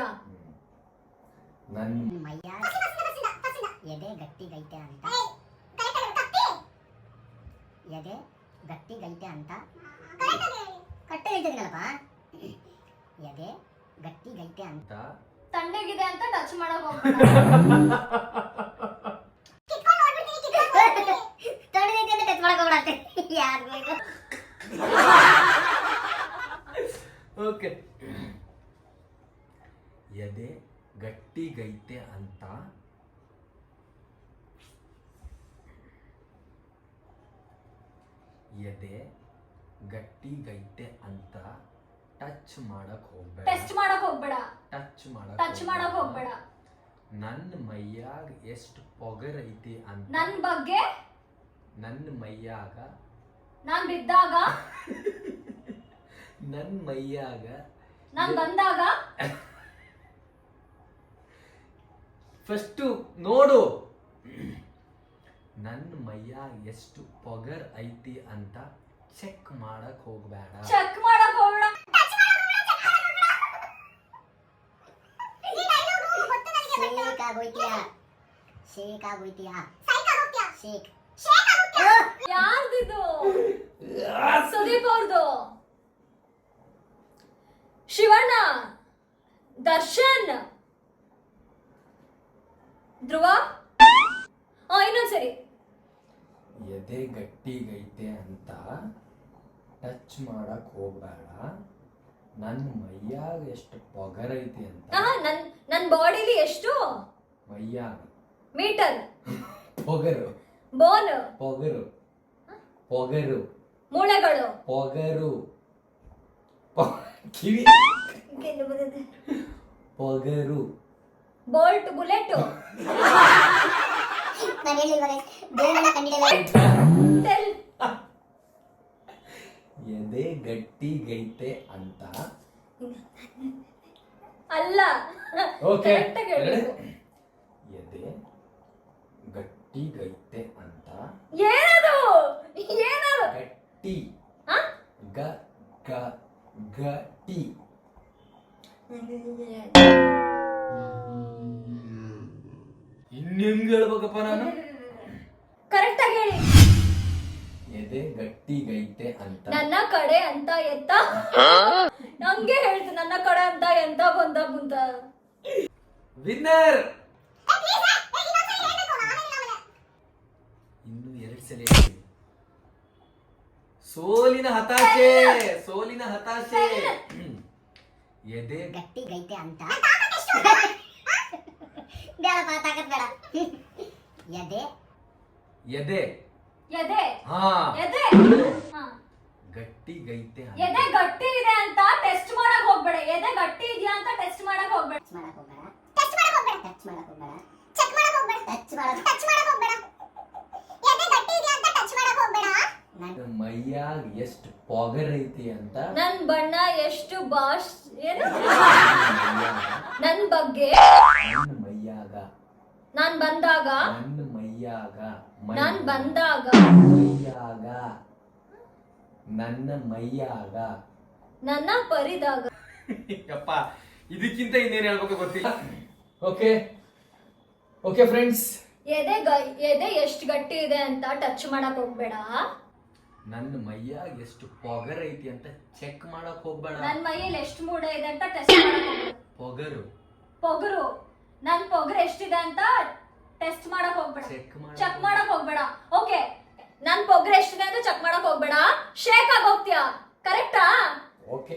ನನ್ ಮೈಯ ಎದೆ ಗಟ್ಟಿಗೈತೆ ಅಂತ. ಎದೆ ಗಟ್ಟಿಗೈತೆ ಅಂತ ಕಟ್ಟೆ ಹೇಳ್ತಿದ್ದೀನಲ್ಲಪ್ಪ. ಎದೆ ಗಟ್ಟಿಗೈತೆ ಅಂತ ತಣ್ಣಗಿದೆ ಅಂತ ಟಚ್ ಮಾಡಕ್ ಹೋಗ್ಬೇಡ. ತಣ್ಣಗೈತೆ ಅಂತ ಟಚ್ ಮಾಡಕ್ ಹೋಗ್ಬಿಡತ್ತೆ. ಯಾರು ಬೇಕು? ಓಕೆ. ಎದೆ ಗಟ್ಟಿಗೈತೆ ಅಂತ ಎದೆ ಗಟ್ಟಿಗೈತೆ ಅಂತ ಟಚ್ ಮಾಡಕ್ ಹೋಗ್ಬೇಡ. ಟೆಸ್ಟ್ ಮಾಡಕ್ ಹೋಗ್ಬೇಡ. ಟಚ್ ಮಾಡಕ್ ಹೋಗ್ಬೇಡ. ನನ್ನ ಮೈಯಾಗ ಎಷ್ಟು ಪೊಗರ್ ಐತಿ ಅಂತ. ನನ್ ಬಗ್ಗೆ ನನ್ನ ಮೈಯಾಗ ನಾನ್ ಬಿದ್ದಾಗ ನನ್ನ ಮೈಯಾಗ ನಾನ್ ಬಂದಾಗ ಫಸ್ಟ್ ನೋಡು. ನನ್ನ ಮೈಯಾಗ ಎಷ್ಟು ಪೊಗರ್ ಐತಿ ಅಂತ ಚೆಕ್ ಮಾಡಕ್ ಹೋಗ್ಬೇಡ. ಚೆಕ್ ಮಾಡಕ್ ಹೋಗ್ಬೇಡ. ಶೇಕ್ ಆಗೋಯ್ತೀಯಾ? ಶೇಕ್ ಆಗೋಯ್ತೀಯಾ? ಶೇಕ್. ಯಾರ್ದಿದು? ಸುದೀಪ್ ಅವ್ರದು. ಶಿವಣ್ಣ, ದರ್ಶನ್, ಧ್ರುವ. ಇನ್ನೊಂದ್ಸರಿ. ಎದೆ ಗಟ್ಟಿಗೈತೆ ಅಂತ ಟಚ್ ಮಾಡಕ್ ಹೋಗ್ಬೇಡ, ನನ್ನ ಮೈಯಾಗ ಎಷ್ಟು ಪೊಗರೈತಿ ಅಂತ. ನನ್ನ ಬಾಡಿಲಿ ಎಷ್ಟು ಮೈಯಾಗ ಮೀಟರ್ ಪೊಗರು, ಬೋನ್ ಪೊಗರು, ಪೊಗರು, ಮೂಳೆಗಳು, ಪೊಗರು, ಕಿವಿ ಪೊಗರು, ಬೋಲ್ಟ್, ಬುಲೆಟ್, ನಾನು ಹೇಳಿಲ್ವ ದೇವರನ್ನ ಕಂಡಿಡಿಲ್ಲ. ಟೆಲ್. ಎದೆ ಗಟ್ಟಿಗೈತೆ ಅಂತ. ಅಲ್ಲ, ಓಕೆ, correct ಆಗಿ ಹೇಳ್ಬೇಕು. ಎದೆ ಗಟ್ಟಿಗೈತೆ ಅಂತ. ಏನದು ಏನದು ಗಟ್ಟಿ, ಹಾ? ಗ ಗ ಗಟ್ಟಿ. ಇನ್ನೆಂಗ್ ಹೇಳ್ಬೇಕಪ್ಪ ನಾನು? ಕರೆಕ್ಟ್ ಆಗಿ ಹೇಳಿ. ಎದೆ ಗಟ್ಟಿಗೈತೆ ಅಂತ. ನನ್ನ ಕಡೆ ಅಂತ ಎತ್ತ ನಂಗೆ ಹೇಳ್ತು, ನನ್ನ ಕಡೆ ಅಂತ ಎಂತ ಬಂದ ಬಂತ. ವಿನ್ನರ್. ಇನ್ನು 2 ಸಲ ಹೇಳ್ತೀನಿ. ಸೋಲಿನ ಹತಾಶೆ, ಸೋಲಿನ ಹತಾಶೆ. ಎದೆ ಗಟ್ಟಿ ಗೈತೆ ಅಂತ ಬೇಡಪ್ಪ, ತಾಕತ್ ಬೇಡ. ಎದೆ ಎದೆ ಎದೆ ಹಾ ಎದೆ ಹಾ. ಗಟ್ಟಿಗೈತೆ ಅಂತ. ಎದೆ ಗಟ್ಟಿ ಇದೆ ಅಂತ ಟೆಸ್ಟ್ ಮಾಡಕ್ ಹೋಗ್ಬೇಡ. ಎದೆ ಗಟ್ಟಿ ಇದೆಯಾ ಅಂತ ಟೆಸ್ಟ್ ಮಾಡಕ್ ಹೋಗ್ಬೇಡ. ಟಚ್ ಮಾಡಕ್ ಹೋಗ್ಬೇಡ, ಟಚ್ ಮಾಡಕ್ ಹೋಗ್ಬೇಡ, ಟಚ್ ಮಾಡಕ್ ಹೋಗ್ಬೇಡ, ಚೆಕ್ ಮಾಡಕ್ ಹೋಗ್ಬೇಡ, ಟಚ್ ಮಾಡಕ್ ಟಚ್ ಮಾಡಕ್ ಹೋಗ್ಬೇಡ. ಎದೆ ಗಟ್ಟಿ ಇದೆ ಅಂತ ಟಚ್ ಮಾಡಕ್ ಹೋಗ್ಬೇಡ. ನನ್ನ ಮೈಯಾಗ ಎಷ್ಟು ಪೊಗರೈತಿ ಅಂತ. ನನ್ ಬಣ್ಣ ಎಷ್ಟು ಬಾಷ್ ಏನು ನನ್ ಬಗ್ಗೆ ನನ್ನ ಮೈಯಾಗ, ನಾನ್ ಬಂದಾಗ ನನ್ನ ಮೈಯಾಗ, ನಾನ್ ಬಂದಾಗ ಮೈಯಾಗ, ನನ್ನ ಮೈಯಾಗ. ನನ್ನ ಪರಿದಾಗ. ಯಪ್ಪ, ಇದಕ್ಕಿಂತ ಇನ್ನೇನು ಹೇಳ್ಬೇಕು ಗೊತ್ತಿಲ್ಲ. ಓಕೆ ಓಕೆ ಫ್ರೆಂಡ್ಸ್, ಎದೆ ಎಷ್ಟು ಗಟ್ಟಿ ಇದೆ ಅಂತ ಟಚ್ ಮಾಡಕ್ ಹೋಗ್ಬೇಡ. ನನ್ನ ಮೈಯಾಗ ಎಷ್ಟು ಪೊಗರ್ ಐತಿ ಅಂತ ಚೆಕ್ ಮಾಡಕ್ ಹೋಗ್ಬೇಡ. ನನ್ ಮೈಯಲ್ಲಿ ಎಷ್ಟು ಮೂಡ ಇದೆ ಅಂತ ಟೆಸ್ಟ್ ಮಾಡಕ್ ಹೋಗ್ಬೇಡ. ಪೊಗರು, ಪೊಗರು, ನನ್ ಪೊಗರು ಎಷ್ಟಿದೆ ಅಂತ ಟೆಸ್ಟ್ ಮಾಡಕ್ ಹೋಗ್ಬೇಡ. ಚೆಕ್ ಮಾಡಕ್ ಹೋಗ್ಬೇಡ. ಓಕೆ, ನನ್ ಪೊಗರು ಎಷ್ಟಿದೆ ಅಂತ ಚೆಕ್ ಮಾಡಕ್ ಹೋಗ್ಬೇಡ. ಶೇಕ್ ಆಗಿ ಹೋಗ್ತೀಯಾ, ಕರೆಕ್ಟಾ? ಓಕೆ.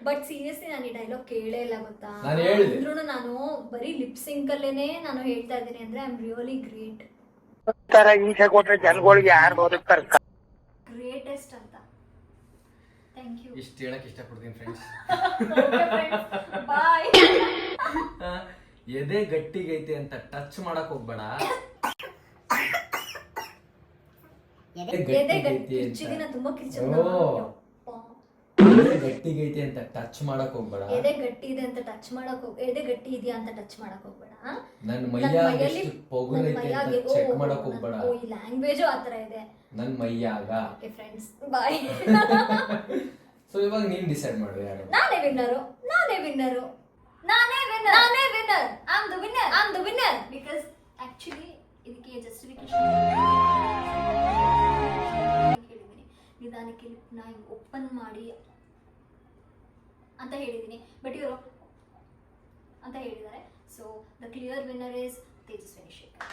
ಬಟ್ ಸೀರಿಯಸ್ಲಿ ನಾನು ಈ ಡೈಲಾಗ್ ಕೇಳೇ ಇಲ್ಲ ಗೊತ್ತಾ. ನಾನು ಹೇಳಿದೆ. ಅಂದ್ರೂ ನಾನು ಬರೀ ಲಿಪ್ ಸಿಂಕ್ ಅಲ್ಲೇನೆ ನಾನು ಹೇಳ್ತಾ ಇದ್ದೀನಿ ಅಂದ್ರೆ ಐ ಆಮ್ ರಿಯಲಿ ಗ್ರೇಟ್. ಹಿಂಸೆ ಕೊಟ್ರೆ ಜನಗಳಿಗೆ ಯಾರು ಬದುಕ್ತಾರೆ? ಗ್ರೇಟೆಸ್ಟ್ ಅಂತ. Thank you. ಇಷ್ಟು ಹೇಳಕ್ ಇಷ್ಟಪಡ್ತೀನಿ ಫ್ರೆಂಡ್ಸ್. ಬಾಯ್. ಎದೆ ಗಟ್ಟಿಗೈತೆ ಅಂತ ಟಚ್ ಮಾಡಕ್ ಹೋಗ್ಬೇಡ. ಎದೆ ಕಿರ್ಚಿದಿನ ತುಂಬಾ ಕಿರ್ಚಿದ. ಎದೆ ಗಟ್ಟಿಗೈತೆ ಅಂತ ಟಚ್ ಮಾಡಕ್ ಹೋಗ್ಬೇಡ. ಎದೆ ಗಟ್ಟಿ ಇದೆ ಅಂತ ಟಚ್ ಮಾಡಕ್ ಎದೆ ಗಟ್ಟಿ ಇದೆಯಾ ಅಂತ ಟಚ್ ಮಾಡಕ್ ಹೋಗ್ಬೇಡ. ನನ್ನ ಮೈಯಾಗ ಎಷ್ಟು ಪೊಗರೈತೆ ಅಂತ ಚೆಕ್ ಮಾಡಕ್ ಹೋಗ್ಬೇಡ. ಈ ಲ್ಯಾಂಗ್ವೇಜು ಆತರ ಇದೆ. ನನ್ನ ಮೈಯಾಗ. ಓಕೆ ಫ್ರೆಂಡ್ಸ್, ಬಾಯ್. ಸೊ ಇವಾಗ ನೀನ್ ಡಿಸೈಡ್ ಮಾಡು ಯಾರು. ನಾನೇ winner. I am the winner because actually ಇದಕ್ಕೆ ಜಸ್ಟಿಫಿಕೇಶನ್ ಹೇಳಿದ್ದೀನಿ. ನಿಧಾನಕ್ಕೆ ಲಿಪ್ನ ಓಪನ್ ಮಾಡಿ ಅಂತ ಹೇಳಿದ್ದೀನಿ, ಬಟ್ ಇವರು ಅಂತ ಹೇಳಿದ್ದಾರೆ. So the clear winner is Tejaswini Shekhar.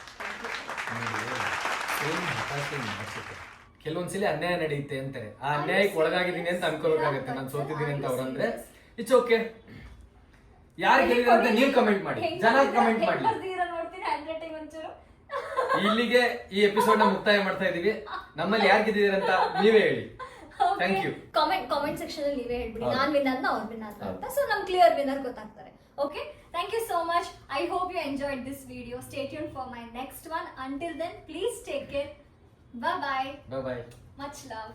ಕೆಲವೊಂದ್ಸಲಿ ಅನ್ಯಾಯ ನಡೆಯುತ್ತೆ ಅಂತಾರೆ. ಆ ಅನ್ಯಾಯಕ್ಕೆ ಒಳಗಾಗಿದ್ದೀನಿ ಅಂತ ಅನ್ಕೋಬೇಕಾಗತ್ತೆ. ನಾನು ಸೋತಿದ್ದೀನಿ ಅಂತ ಅವ್ರಂದ್ರೆ ಇಟ್ಸ್ ಓಕೆ. ಯಾರು ಗೆಲ್ಲಿದ್ರು ಅಂತ ನೀವು ಕಮೆಂಟ್ ಮಾಡಿ, ಜನ ಕಮೆಂಟ್ ಮಾಡಿ. ಇಲ್ಲಿಗೆ ಈ ಎಪಿಸೋಡ್ ನ ಮುಕ್ತಾಯ ಮಾಡ್ತಾ ಇದೀವಿ. ನಮ್ಮಲ್ಲಿ ಯಾರು ಗೆದ್ದಿದ್ದೀರ ಅಂತ ನೀವೇ ಹೇಳಿ. Thank you. ಕಾಮೆಂಟ್ ಸೆಕ್ಷನ್ ಅಲ್ಲಿ ನೀವೇ ಹೇಳ್ಬಿಡಿ, ನಾನ್ ವಿನ್ನರ್ ಅವ್ರು ವಿನ್ನರ್ ಅಂತ. ಸೊ ನಮ್ ಕ್ಲಿಯರ್ ವಿನ್ನರ್ ಗೊತ್ತಾಗ್ತಾರೆ. Okay, thank you so much. I hope you enjoyed this video. Stay tuned for my next one. Until then, please take care. Bye bye. Bye bye. Much love.